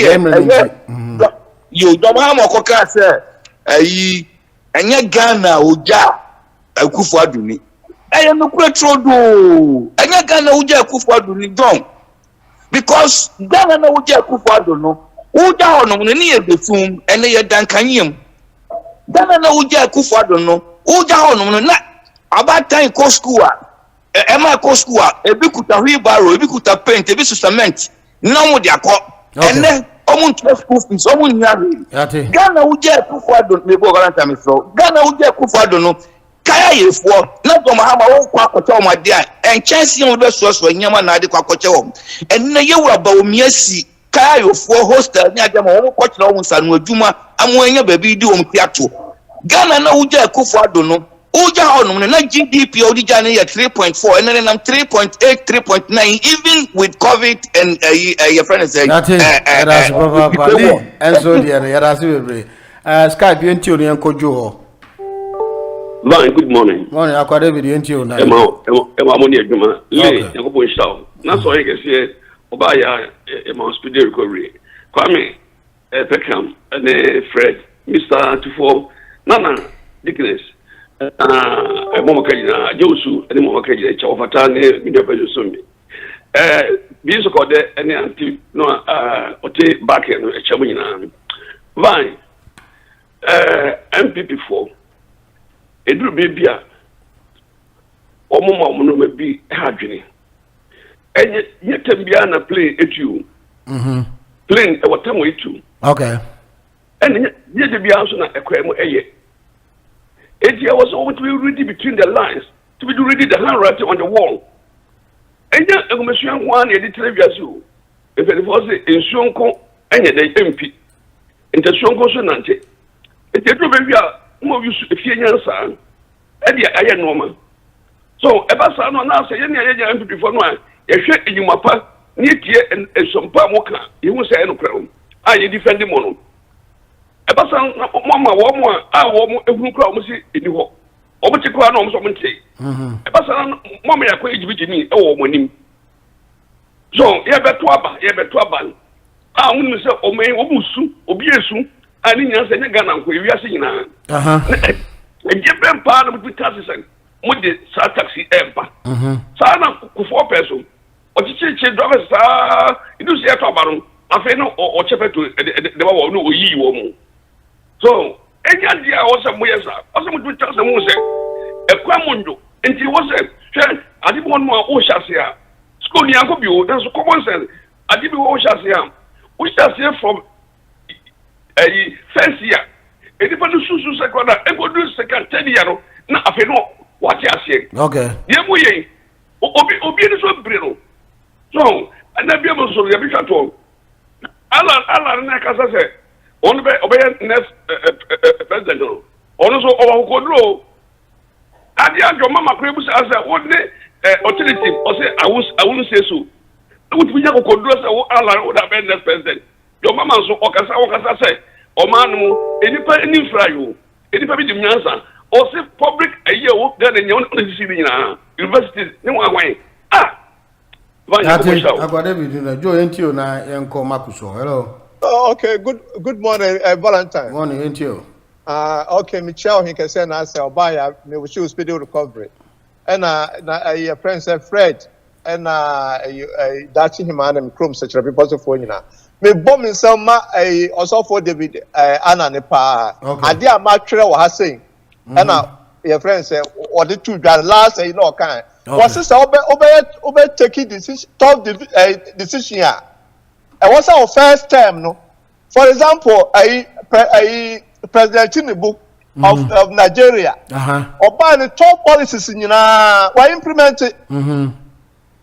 you don't have more coca, sir. And your Ghana, Uja, Kufaduni. I am a petrol do. And your Ghana, Uja, Kufaduni, don't. Because Ghana, Uja, Kufadunu, Uja, on the phone, and they are Dankanyum. Ghana, Uja, Kufadunu, Uja, on not about time, Koskua, Emma Koskua, a bikuta wheelbarrow, a bikuta paint, a bit of cement. No more, dear cop. And then, school fees, Ghana would get Kufado, maybe Valentine so. Ghana would get Kufado, no. Kaya is for not to Mahama, Quacoto, my dear, and chancing of the source for Yaman Nadi Quacoto. And the year about Miesi, Kaya for hostel, Nagamo, Quacho, San Juma, and when your baby do Piato. Ghana no would get Kufado, no. Uja on GDP Odijani at 3.4 and then I'm 3.8, 3.9 even with COVID and your friend said and so the Skype you into the Uncle Joe. Good morning. Morning, I quite evident into now. That's why I can say Obaya Emma Speedy Recovery. Kwame Peckham and Fred, Mr. Tufo, Nana Dickness. Mama Kajina, Josu, and Mama Kajina, Chaufatane, Media Sumi. These are called any anti no Ote back in Chamina. Vine MPP4. It will be beer. Or Mama may be Hadjini. And yet, Tembiana play at you. Playing what time we too. Okay. And yet, the Biasuna acquire a ATI was always to be ready between the lines, to be ready the handwriting on the wall. And yet, a commission one a little if it was in Shonko and the MP. In the Shonko Sonante. It is very more use if you answer, and the iron normal. So, if I saw no now say any MP before one, a shake in your mappa, near and some pamoka, you won't say no crown. I defend the mono. Ebasan mama womo a womo ehunu kra omo si eni ho. Omo ti kra na omo so omo nte. Ebasan mama yakwa ejibiti ni e wo omo nim. So ye beto aba. Ah unu se omo su, obi esu, ani nya se nya Ghana nko ewiase nyina. Eje bempa na mutu taxi sen. Mo de sa taxi empa. Sa na kufo person. Ochichi drivers sa idu se to aba no. Afi no o chepeto de ba wo no oyi wo mu. So, enya dia o se mo yesa. O se mo du taxi mo se ekwa mondo. Enti wo se hwe adi bo no a o hyase a. School ni anko bi o, that's common sense. Adi bi wo hyase a. We start here from a first year. And if I do so second, I go do second 10 year. Na afe no what you say. Okay. Yemu ye. Obi ni so brero. So, and na bi am so ya bi to. Ala na kasa say. On be next president. On so o ko dro. Adi ajo mama ko ebusa say what ne alternative or say I won't say so. What we have ko dro say o ala o da be next president. Your mama so okasa say o man mu enipa eni fra yo. Enipa bi di nyansa. O say public aye wo Ghana nya won sisi ni na universities ni wan ah Agwa David na Joe Entio na enko makuso. Hello. Oh, okay, good morning, Valentine. Morning, Entio. Okay, Michelle he can say na say obaya me we should speed recovery. And na friend say Fred and that him and Chrome such a people for nyina. Me bomb in some also for David Anna ne pa. Ade ama twere wo ha saying. And your friend say or the two last you know kind. Was this over taking decision tough decision here? It was our first time, no. For example, President Tinubu of Nigeria. Oba the top policies in were implemented.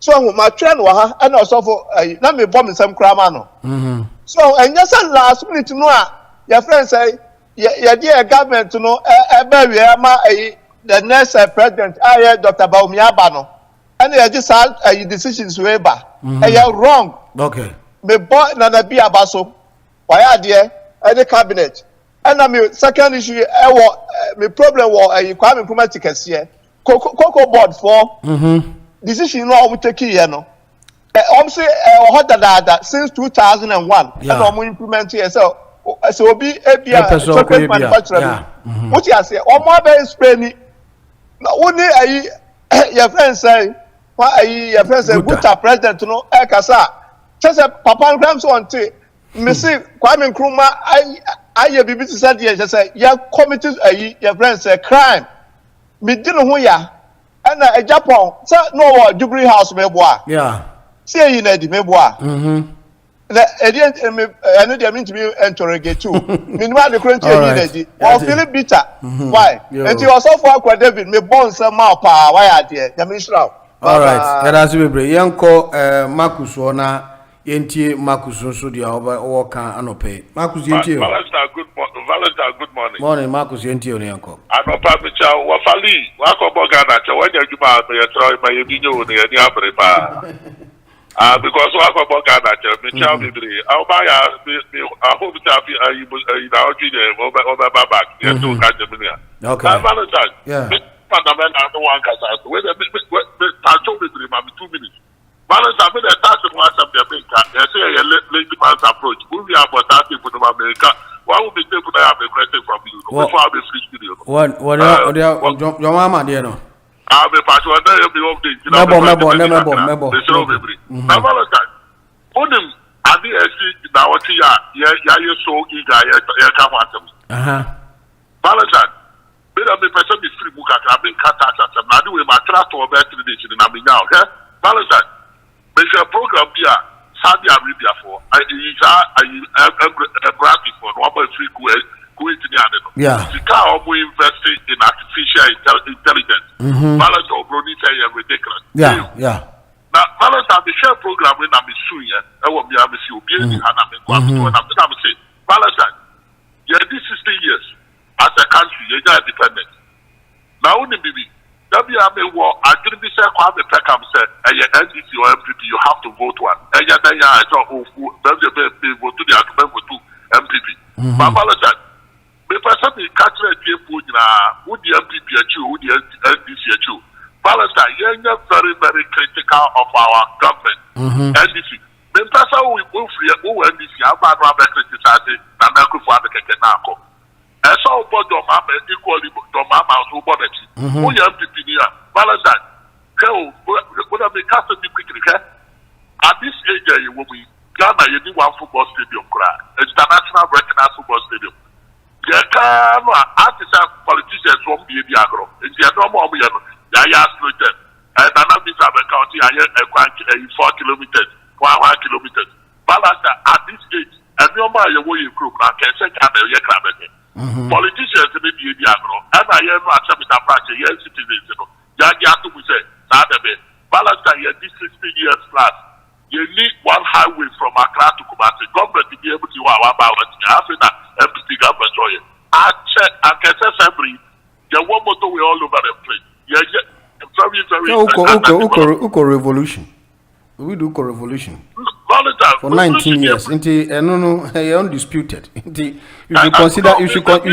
So my trend was and also for na me bomb some cramano. So and just last minute to know your friend say your dear government to know the next president Dr. Baumiabano and they just had decisions way back and you're wrong. Okay. Me boy na be abaso why are there any cabinet and I second issue me problem was Kwame Nkrumah tickets here cocoa board for decision no we take here no say that since 2001 and we implement here so be chocolate manufacturer what you say more be spray ni only your friend say your friend say good president no kasa just papa grams on te me say Kwame Nkrumah I bibi to say there just say your committee your friend say crime me didn't ho ya and Japan say no Jubilee House me boa say you na di me boa na I know they mean to be interrogate too minimum the current you or feeling bitter why and you also for David me born some pa why are there the minister all right that has be yanko Marcus ona yenti Marcus so dia o kan anope Marcus yenti Valentine good morning Marcus yenti on yanko anopa mecha wa fali wa ko boga na che wanya juma me tro ma yebinyo ne ni abre pa because wa ko boga na che mecha bibiri au ba ya I hope that you na oji ne over back ya to ka jeminia okay Valentine yeah fundamental no one can say we touch bibiri ma 2 minutes Valentine me the touch one of the bank ya say ya lady man's approach we are about that people in America why would be taken I have a question from you before I be free studio what your mama there no I be pass one day be update mebo na Valentine onim adi esi na what ya you so eager ya come at them Valentine me person be free book I been cut out at them na do we ma try to over 3 days in na me now okay Valentine make a program here Saudi Arabia for a graphic for one free Kuwait the car almost investing in artificial intelligence. Balance of Brody say ridiculous. Now balance of the share program when I'm suing you. I will be able to see you and I'm saying balance yeah this 16 years as a country you're independent. Now only baby WMA war I didn't be say Kwame Pekam said NDC or MPP you have to vote one. And then I thought vote to the argument with 2 MPP. But person in catching a game for who the MPP achieve, who the NDC achieve. Palestine, you're very, very critical of our government. NDC. The person who NDC, I'm not criticizing, and I'm going for the Kenako. I saw about your mama equally your mama who bought it. Who you MPP near Palestine? What have they cast it quickly? At this age, you will be Ghana, you need one football stadium, international recognized football stadium. You can artists and politicians won't be in the agro. It's the normal way. Yaya Street and another piece of the county, I have 4 kilometers, 1 kilometers. Balance at this age, and no matter where you group, I can say, politicians in the agro, and I am not a practice, yes, citizens, Yaya to say, balance this 16 years plus. You need one highway from Accra to Kumasi. Government to be able to do our about it. After that, MPP government join. I check, I can say every. You want motorway all over the place. Yeah, very. Uko revolution. We do revolution for 19 years. No, undisputed. You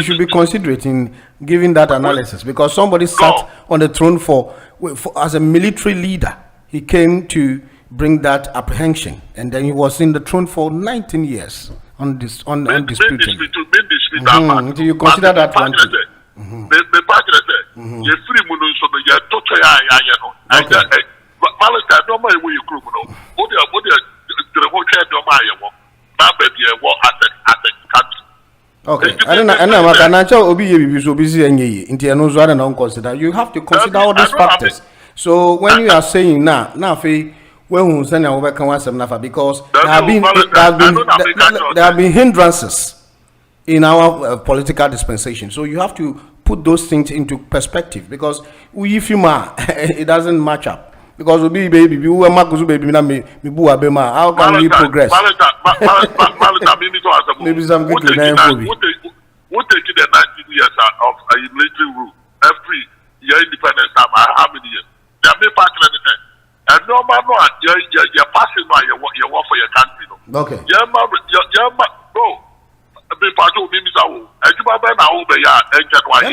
should be considerate in giving that analysis because somebody sat on the throne for as a military leader. He came to bring that apprehension, and then he was in the throne for 19 years undisputed. Do you consider that one too? Okay, I don't know. You have to consider all these factors. So when you are saying now, when we send our because there have been hindrances in our political dispensation. So you have to put those things into perspective because if you it doesn't match up. Because we baby, how can we progress? Maybe some good we'll take the 19 years of military rule. Every year independence time, how many years? There may pass anything. And no man, you're passing by your work for your country. Okay.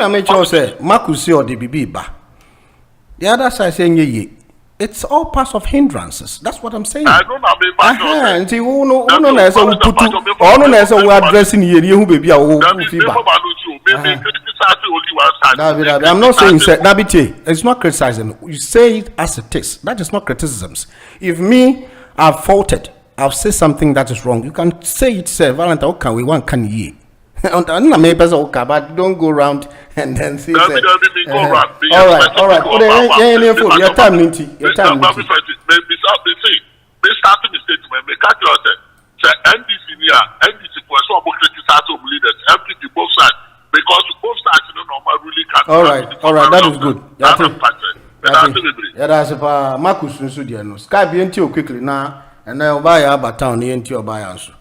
I make sure say Makusi or the Bibiba. The other side saying it's all parts of hindrances. That's what I'm saying. I don't know. We are addressing here. Baby, I'm not saying it's not criticizing. You say it as it is. That is not criticisms. If me, I've faulted, I've said something that is wrong. You can say it, say Valentine. Okay, we want can ye. But don't go around and then say. All right. Your time, Minty. Your time, Minty. NDC both sides because both sides really can. All right, that is good. That's Marcus Nsudiano. Skype NTO quickly now, and now buy about town NTO buy answer.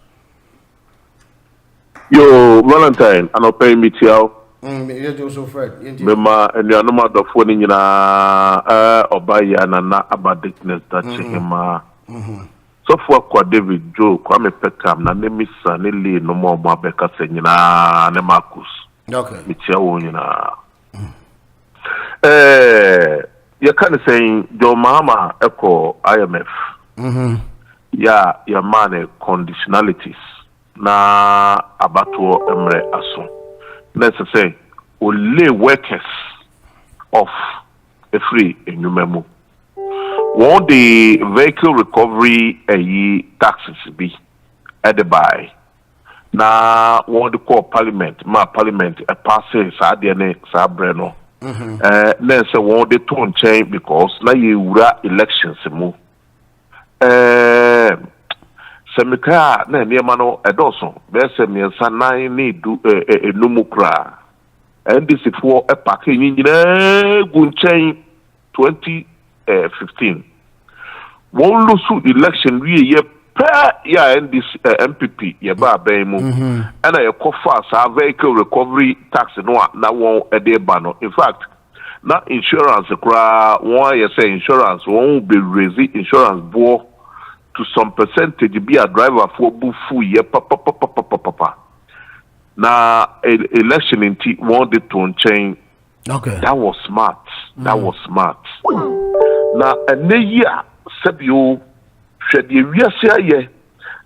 Yo, Valentine, I don't pay me till. You're also Fred. Mema, and you are no matter for any or buy and about dickness that him. So for David Joe, Kwame Pekam, na name is Sanili no more Mabeka Senina, ne Marcus. Okay. Michel, you can say, your mama echo IMF. Yeah, your man conditionalities. Na abato emre aso. Let's say, only workers of a free enumemo. What the vehicle recovery taxes be at the buy. Now, what the call parliament, a passes Sadiane Sabreno. Then say what the tone change because now you elections move. Semika na niemano edoso bese miensa nine need do numukra and this for a package nyina gunchen 2015 won lose election we ye pa ya and this MPP ye ba mu and I cofa sa vehicle recovery tax no na won e dey ba no in fact na insurance kra won ye say insurance won be raise insurance bo to some percentage be a driver for bufu ye papa. na election inti wanted to change. Okay. That was smart. That was smart. Na ene year sebio hwede wiase aye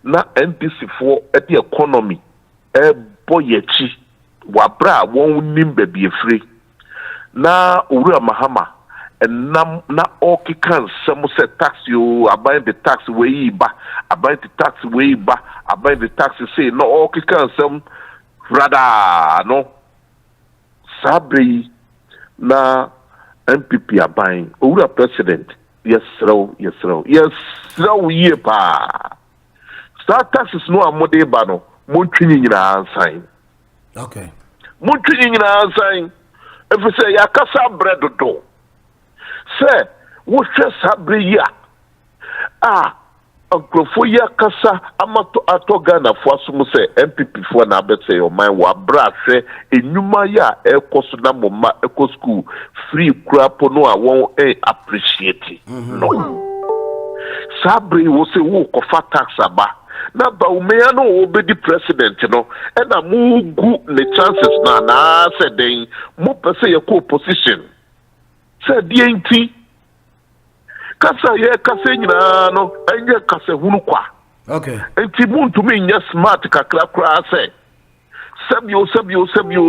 na NDC for the economy boyechi wabra won nim baby efre na owura mahama enam na okikan some say tax you about the tax way ba about the tax way ba about the tax say no okikan some rather no sabre na MPP aban owura president yes row ye pa start taxes no amode ba no montwini nyina ansan okay montwini nyina ansan if say yakasa bread do say wo hwe sabre ya akrofo yakasa amato atoga na fo asum say MPP fo na abetse o man wa bra hwe enuma ya ekoso na moma eko school free krapo no a won appreciate no sabre wo say wo kofa tax aba na ba umeya no obedi president no e na mugu ne chances na say den mo pese ye ko opposition say die nti kasa ye kasa nyina no enye kasa hunu kwa okay nti muntu me nya smart kakra kra say sabio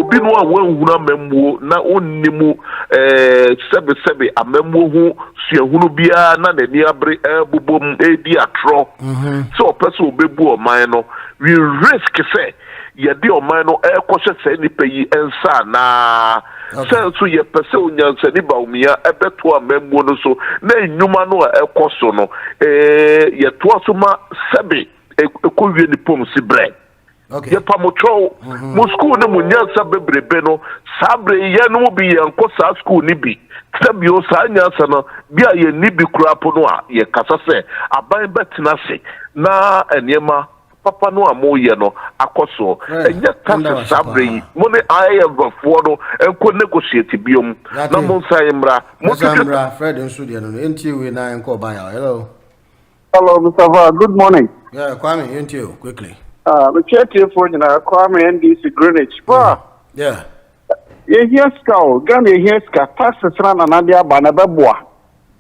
binu a wanhunu amemmuo na onnimu sebe amemmuo hu suahunu bia na nani abre bobom edi atro so person obebu oman no we risk say ye de oman no ekohye say nipa yi ensa na so ye person onyansa ni baumia ebeto amemmuo no so na enwuma no a ekoso no ye to asoma sebe ekowie ni pom si bre okay ye pamocho mo school ne mo nyansa bebrebe no sabre ye no bi ye nko sa school ni bi sabio sa nyansa no bi a ye ni bi kurapo no a ye kasa se aban betina se na enema papa no amoye no akoso enye kasa sabre mo ne ayeva fo no enko negotiate biom na mo nsa yemra mo samra Fred nso de no enti we na enko ban ya hello Mr. Va, good morning. Yeah, Kwame, enti quickly. The chair for Kwame NDC Greenwich. Yeah. You hear Scout, Ghana hear Scout, taxes run an idea by Nababwa.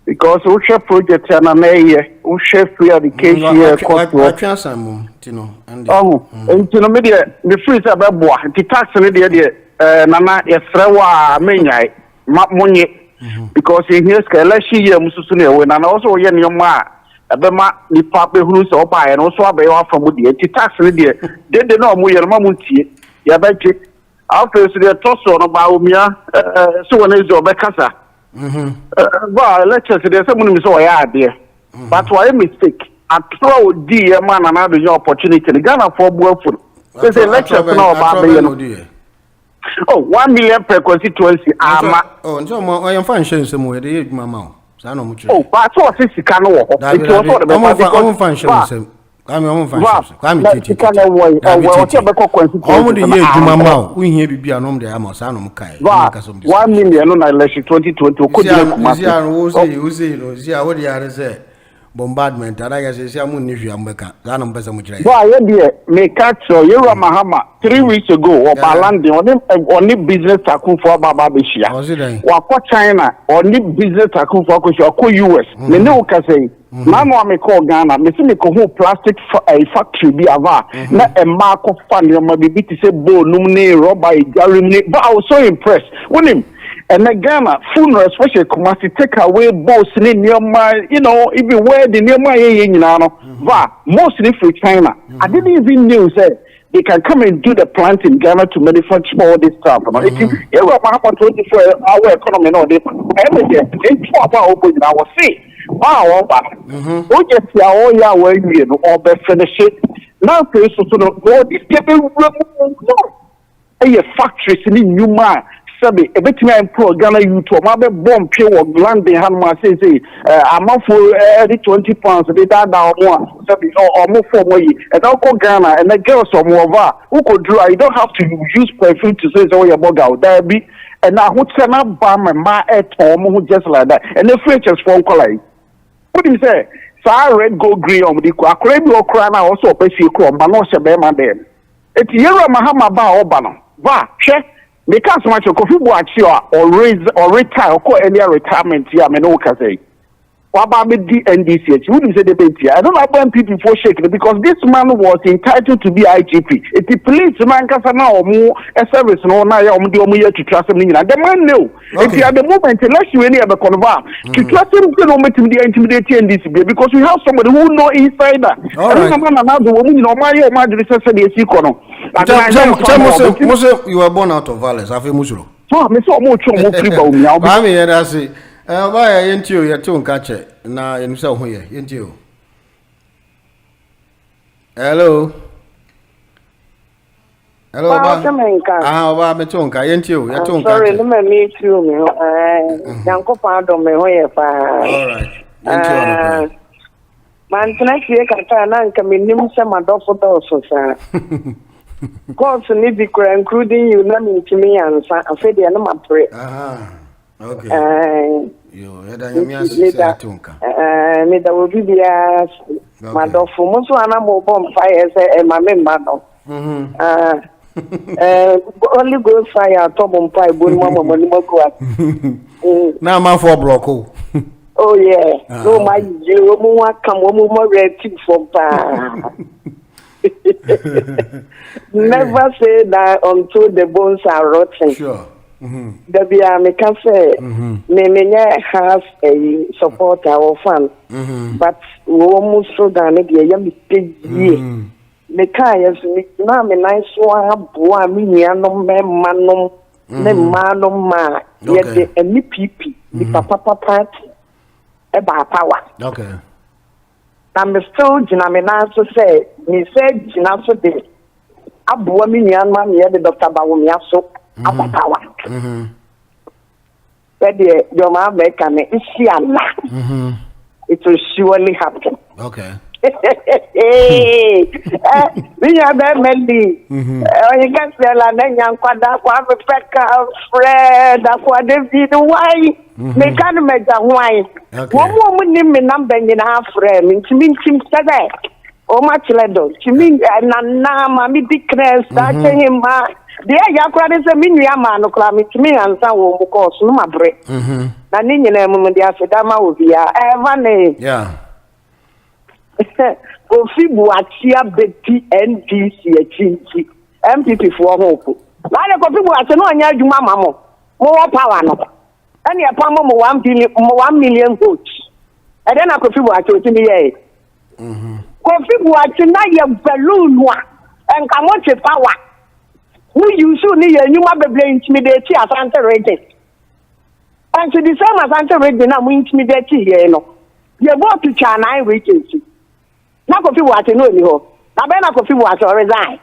Because we share project and an A, we share free education here. And to the media, the free Sababwa, the tax and the Nana, Yasrawa, Menya, Mapmonye. Because you hear Scout, let's see you, Musunia, when I also hear your ma. Abema ni pape hunu so ba e no so abewa from the tax ni de no mo yere mamuntie ya baje after so the toso no ba omia so wona ezo be kasa ba lecture dey say munimi so ya ade but why mistake atro di e man na do your opportunity Ghana for buafu say lecture na ba be no oh 1 million per constituency ama nso mo o yemfa nhye nsem we dey edwuma ma oh, but so is sika no ho. It was all the I'm function sem. I'm function. I'm sika no wo. O che be ko constituency. Omo de ye djuma ma, wo hia bibia no de am sa no mkai. 1 million no na election 2020 o ko di kuma. Zia no wo say no, zia wo de yare say bombardment and I say amu ni hwia mbeka. Za no mpesa mu kire. Ba ye de me catch Yura Mahama 3 weeks ago or Balandi on business takun for baba be shia. Wa ko China on business takun for ko US. Me ne o ka say na no me call Ghana me see me ko hu plastic factory bi ava na e ma ko fa ne ma bi ti say bo num ne rubber jari ne but I was so impressed with him. And Ghana, funeral, especially Kumasi, take away boss in your mind, you know, even where the near my mostly for China. I didn't even know that they can come and do the plant in Ghana to manufacture all this stuff. You know, 24-hour economy, no, they open our say. Wow, we just see all your way, you know, all the finish it. Now, so this people a factories in new man. Sabi ebetimi employ Ghana youth o ma be bomb pay wo landing han ma say amafo the 20 pounds they da one sabi or mo for mo yi e da ko Ghana and the girls from over who could do you don't have to use perfume to say so your boga there be and na who tena ba ma mo just like that and the features for color what do you say sa red go green on the akra bi okra na also opesi kro ma no se be ma dem Eti Yero Mahama ba obano. Va, she because much Kofi Boakye or raise or retire or earlier retirement here me no say. Waba the NDC. You wouldn't say the debate here. I don't know when people for shaking because this man was entitled to be IGP. If the police man can now or more a service no na ya to trust him. The man knew. If at the moment unless you any other convert to trust him to no the intimidate NDC because we have somebody who know insider. I don't know now the woman no my said the econo. You were born out of violence. I feel musuro. So me so mo chum mo free ba o mi. Ba me here say ba ya yentio ya to nka che na yenisa ho ye yentio. Hello. Hello ba. Ba me to nka yentio ya to nka. Sorry, no me meet you me. Yanko pa do me ho ye pa. All right. Yentio. Man tena kiye kata na nka me nim se madofo do so sa. Cause ni be including you na me ntimi ansa afede na ma pray. Okay. Yo, yada nyami asisa tunka. Me da obi bia madofo mo so ana mo bom fire say ma me ma no. Only go fire top on fire bone mama money mo go. Na ma for block o. Oh yeah. No my you mo wa come mo ready for pa. Never say that until the bones are rotten. Sure. The be me can say me has a supporter or fan. But we almost so that me yam ye. Me can yes me na me nice one boy me no me manom me manom ma ye the any PP the papa party e ba power. Okay. I'm still jina me na so say me say jina so de abuwa mi nyan ma me the Dr. Bawumia so abapawa the ma make an issue Allah it will surely happen. Okay. We are very many. You can say la nyan kwada kwa peka Fred akwa David why me can make that why one more me number in half frame ntimi say o ma chiledo chimi na ma mi dikres that him ma dey ya kwa dey say me nua ma no kla me chimi ansa wo mo course no ma bre na ni nyina mu dey afeda ma obi ya evane yeah. Kofi Boakye beti NDC echinchi MPP for hope na le Kofi Boakye no anya adwuma mamo mo power no ani e pa mo 1 million votes e dey na Kofi Boakye otimi ye Kofi Boakye na ye balloon wa enka mo che power who use ni ye nyuma bebre intimidate Asante region and to the same Asante region na mo intimidate ye no ye vote to China region na Kofi Boakye no ni ho na be na Kofi Boakye resign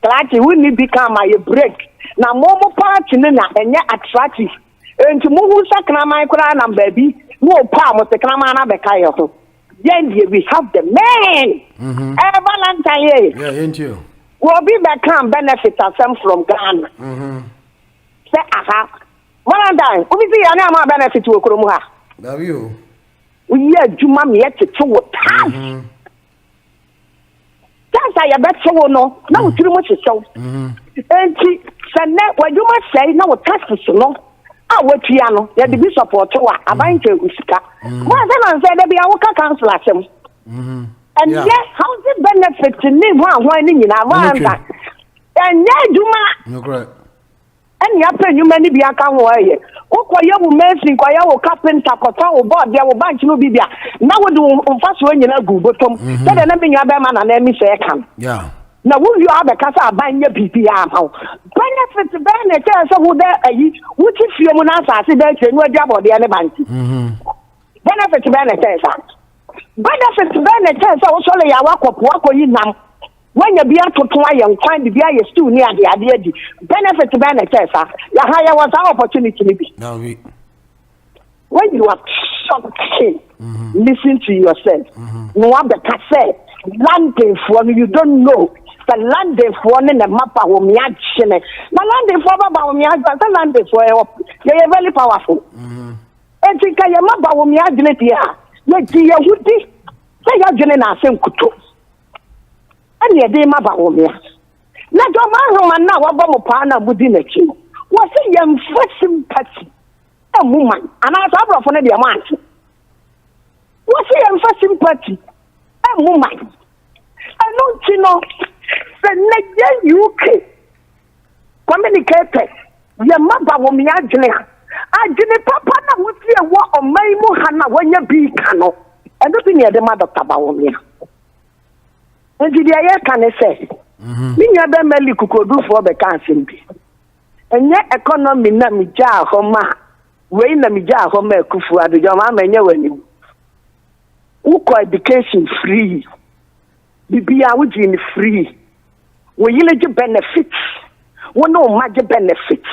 Klati we need become a break na momo party na enye attractive enti mo hu sakna man kura na baby no pa mo sakna man na be kai ho yen we have the man Valentine yeah ain't you will be back can benefit some from Ghana say aha Valentine we see ya na benefit wo kuro mu ha that you we ya juma me yet to what I bet so no, now too much so. And she said, what you must say, now what task is no. I work piano, yet the bishop or two are buying to Usika. Well, then I said, there be our council at him. And yet, how's it benefit to me one whining in our land? And yet, you might. And you many be a can way. Kwa yawu mesi kwa yawu carpenter kota o board ya wo bank no bibia na wo do fast when you na gu bottom so the na me nya be ma na me say kan yeah na wo you have kasa abanye bibia am benefit be na tell so wo da ayi wo ti fie mu na asase da twa nu adi abode ya ne bank benefit be na tell so benefit be na tell so wo so le ya wakopo akoyi nam when you be able to find the beer still near the idea benefit to benefit ya higher was our opportunity maybe now when you are shocking listen to yourself no one the cassette landing for you don't know the landing for in the map of me action na landing for about me the landing for you are very powerful and think I am about me agility here you would be say you are na same kuto and ye dey ma ba wo me Na joma homa na waba mo pa na budi na chi. Wo se yem fa sympathy. E mu man. Ana so abrofo na de man. Wo se yem fa sympathy. E mu man. Anu chi no se na UK. Communicated. Yem maba wo mi adwene ha. Adwene papa na wo tie wo omai mu ha na wonya bi ka no. Eno bi ne de ma Dr. Bawomia. Nti dia ye ka ne se. Minya be meli kukodu for be kan simbi. Enye economy na mi ja ho ma. We na mi ja ho ma kufu adojo ma menye wani. Uko education free. Bibia wuji ni free. We yile benefits. We no maje benefits.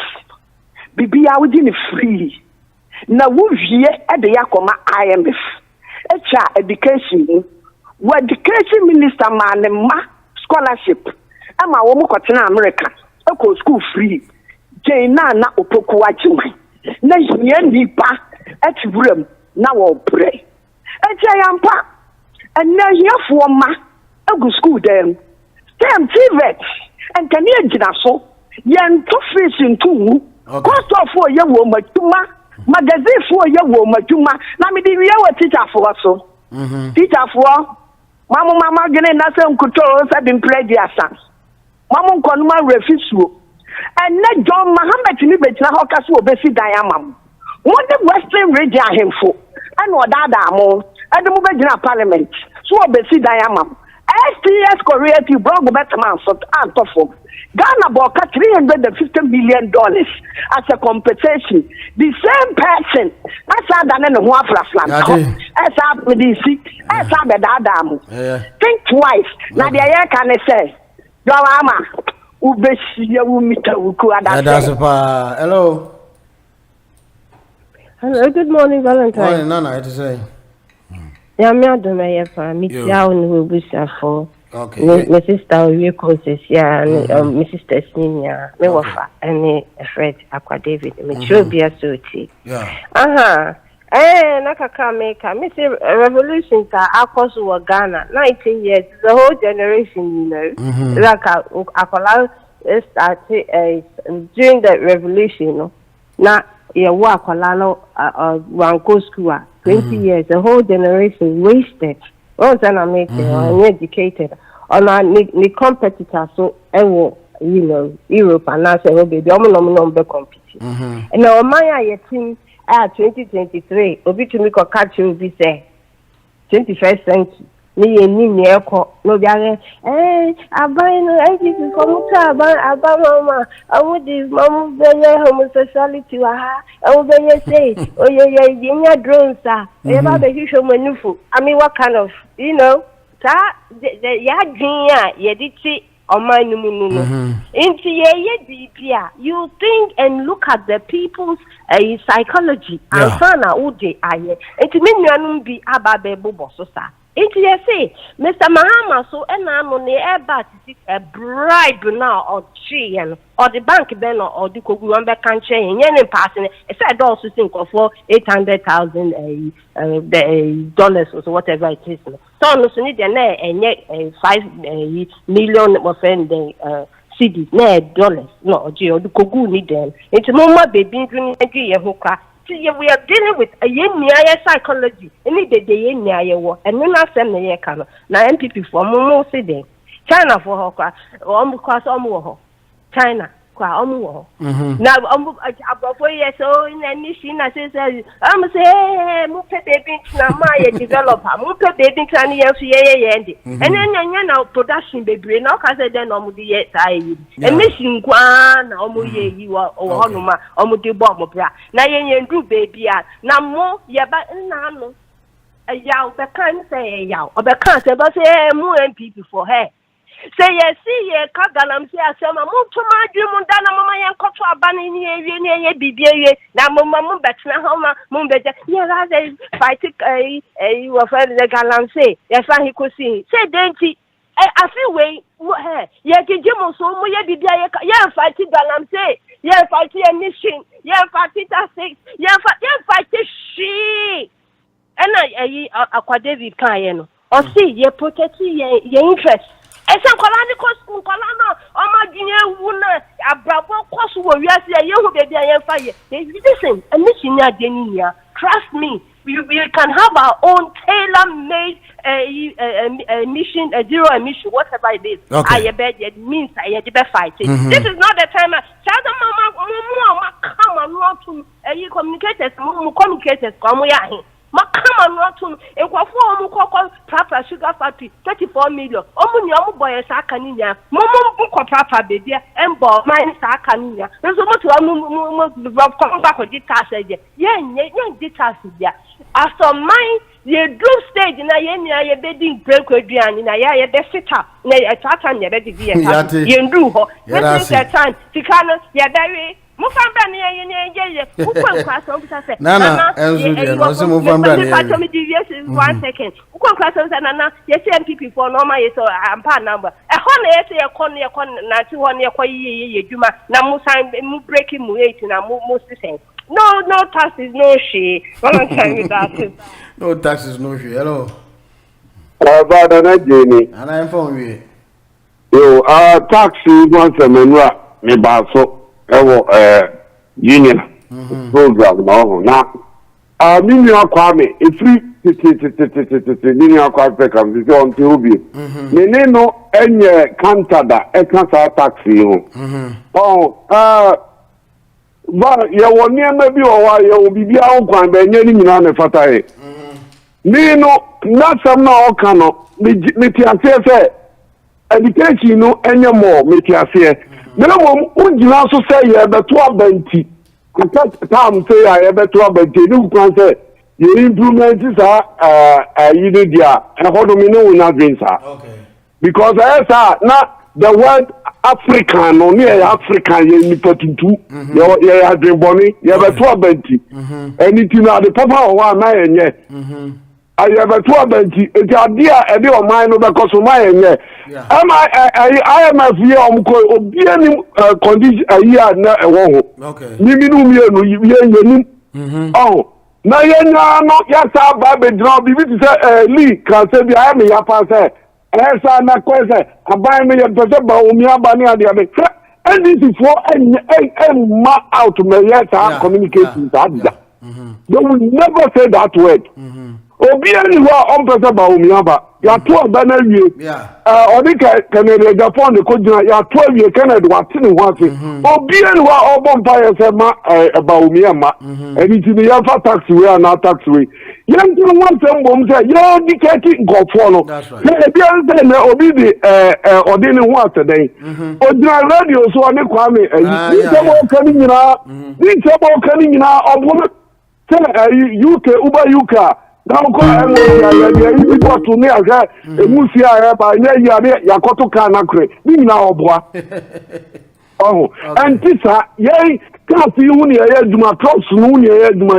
Bibia wuji ni free. Na wuvie e de yakoma IMF. Echa education. Wa education minister ma scholarship. Ama wo mu kwatena America. Eko school free. Jena na opoku ajima. Na hie nipa etibrem na wo bre. Echa yampa. Ena hiefo ma egu school dem. Dem TVET. En kan ye gina so. Yen to fish into. Cost of for ye wo matuma. Magazine for ye wo matuma. Na me di we teacher for so. Teacher for mama gene na se nkuto se bin pregiasa. Mama nkonuma refisuo. Enne John Mohammed ni betina hoka so obesi dan amam. Won the Western region ahemfo. Ana odada mo. Edemu begina parliament. So obesi dan amam. STS Creative blog betman so antofo. Ghana bought $350 million as a compensation. The same person, that's how done in the Wafrasland. That's how the sick, that's how the Dadamu. Think twice. Now the air can say, Yawama, Ubeshi, Umita, Ukuada. Hello. Hello, good morning, Valentine. Morning, Nana, I had to say. Yeah, I'm not doing my effort. Meet down with Busa for. Okay. My sister, we courses, yeah, and my sister Senior, me wafa, and Fred Aqua David, me sure be a suit. Yeah. Nakaka maker, Miss Revolution, Akos were Ghana, 19 years, the whole generation, you know, like Akola started during the revolution, you know, now your work, Wanko school, 20 years, the whole generation wasted. Oh, then I make educated. On our competitors, so you know, Europe and now say, oh, baby, I'm not competing. And now, my team at 2023, Obi to make a catch will be say 21st century. Me and me, no, I buy no anything from Abba, I would this mom, homosexuality, I would say, oh, yeah, drones, sir. About the usual manufu. I mean, what kind of, you know, you think and look at the people's psychology and find out who they are. It means be ababe bobososa. It you say, Mr. Mahama, so and I'm on the air a bribe now or tree or the bank then or the Koguamba can't change any passing. I said also think of for $800,000 dollars or whatever it is. So no need and yet 5 million of CDs, dollars, no, Geo, the Kogu need them. It's more baby drinking a hooker. We are dealing with a yen psychology. Any day they yen and when I send the year can now MPP for Momo City. China for her, or China, now, about 4 years old in a mission, I say, I'm saying, Muka baby, my developer, Muka baby, and then now production baby, now I said, then I'm the yes, I and mission Guan, Omuye, you are or Honoma, Omudi Bomb, now you do baby, now more, yeah, but no. A yow, the can't say a yow, or the can't say, but say more MPP for her. Say yes, see ye, Kagalam say I move to my dream on Dana Mama and Cotra Banning ye BBA, now Mamma Betna Homa, Mumbeja, yeah, I fight you were further the Galam say, yes, I could see. Say, Dainty, I feel way, yeah, Jim so more BBA, yeah, fight it, Galam say, yeah, fight a mission, yeah, fight it at 6, yeah, fight it, she. And I David Cayenne, or see, ye protect your interest. Esa kolani ko kolana o ma na abrabo kwaso wo wiase ya yehu baby ayen fa ye. Listen, emission ya denia. Trust me. We can have our own tailor-made emission, zero emission, whatever it is. Okay. I bet it means I fight it. This is not the time. Mama, come on, not to communicators, communicators, come here. Come on, not to a quafford proper sugar factory, 34 million. Omu boy is Akaninia, Momo Papa baby, and Bob, mine is Akania. There's so much come back with details. Yeah, details. After mine, you do stage in a ye bedding break with Dian in a ye besita, nay, a tartan, ye bedding, ye do ho. This is the time to come, ye very. Nana, one second. Nana, yes, MPP for normal, yes, or ampa number. A honey, a corner, Nati 1 year, Juma, Namusan, breaking weight, and I'm most saying. No taxes, no she. No taxes, no she. Hello. Jenny. And I'm from you. Yo, taxi once a man, me basso. Union program now. Minion Kwame, a free Minion Kwame on Tubi. Meneno, any Cantada, a cancer taxi. But you will never be or you will be out and then you know the Fatae. Nino, not some now cannot, Mitiase, education no any more, Mitiase. Minimum, would you also say you have a 12 benty? I can't time say I have a 12 benty. You can say your improvements are you did ya, and how do we know not doing that? Okay. Because I said, not the word African or near African, you put into you have been bonny, you have a 12 benty. Anything at the papa or 1 man, yeah. I have a 12 benty. It's a dear a deal of mine over Cosomaya, yeah. I am a fear of being condition a year now. Okay. Oh, now you're not yet a baby drop. If it is Lee, can say, I am a yapasa. As I'm a question, I buy me a Tosaba, Umia Bania, the other. And this is for a out to me, yes, communication. They will never say that word. Obi anywhere on person ba omiaba ya to abana wie odi Canada Japan ko jina ya to wie Canada watini ho ase obi anywhere obon pa ye se ma ba omiama eni ti ya fa tax we na tax we yen ti won se mbom se ye dictate gofo no na ebi an se na obi di odi ni ho ase den ojina radio so oni Kwame ni se mo kan nyina obo UK Uber UK now call you to me as a musia by Yakoto Kanakre, now boy. Oh, and Tissa, yea, can't see Unia, Duma Cross, Unia, Duma.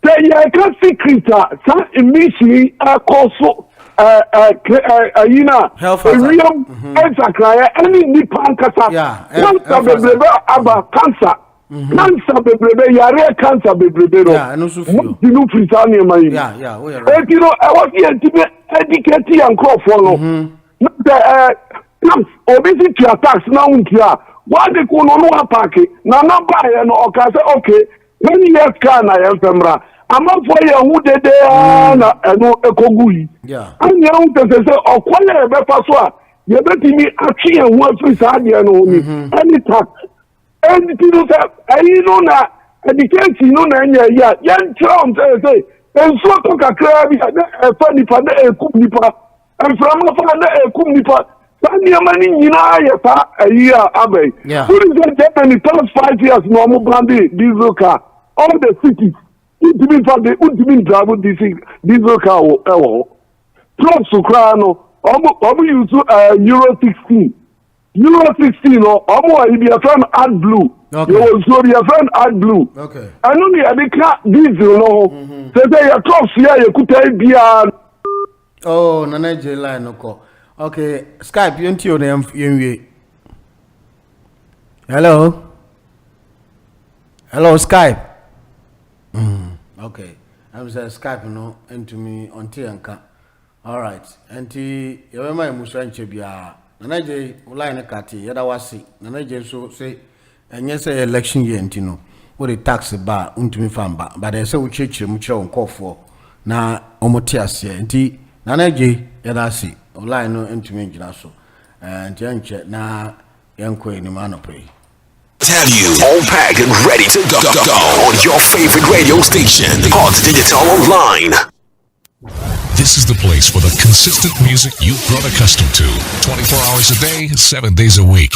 Say, I can't see Krita, some emission, also, health, a real exactly, any Nipan Kasa, about cancer. Cancer baby, yare cancer baby. Yeah, no so feel. You know Fritania my. Yeah, we are right. You know, I was here to be educated and crop follow. Not the obesity tax now here. Why they could no park it? Now buy and okay. Many years can I am femra. I'm not for you who did and no ekogui. Yeah. And you want to say or quite a better. You better me actually and one free side and any tax. And you know that education no na ya yan Trump say and so to kakra bi a fa nipa na ekum nipa and from fa na ekum nipa sani amani nyina ya pa ayi abai who is the Germany past 5 years no mo brandi diesel car all the cities ultimate travel diesel car Trump sukra no omo use Euro 16 Euro 16 or almost be a friend add blue. Okay. You will be a friend add blue. Okay. I know the car diesel no. Say they are tough here. You could tell be oh, Nana J line no. Okay, Skype you into your name. Hello. Hello, Skype. Okay. I'm saying Skype no into me on Tianka. All right. Anti you remember Musa Nchebia. Nanaje line kati yada wasi nanaje so say enye say election year ntino wo the tax ba untumi famba but they say wo chechire mu kire onkofo na omote ase nti nanaje yada si line no ntumi ngina so nti enche na yenko ni manopre Have you all packed and ready to go on your favorite radio station, Hot Digital Online. This is the place for the consistent music you've grown accustomed to. 24 hours a day, 7 days a week.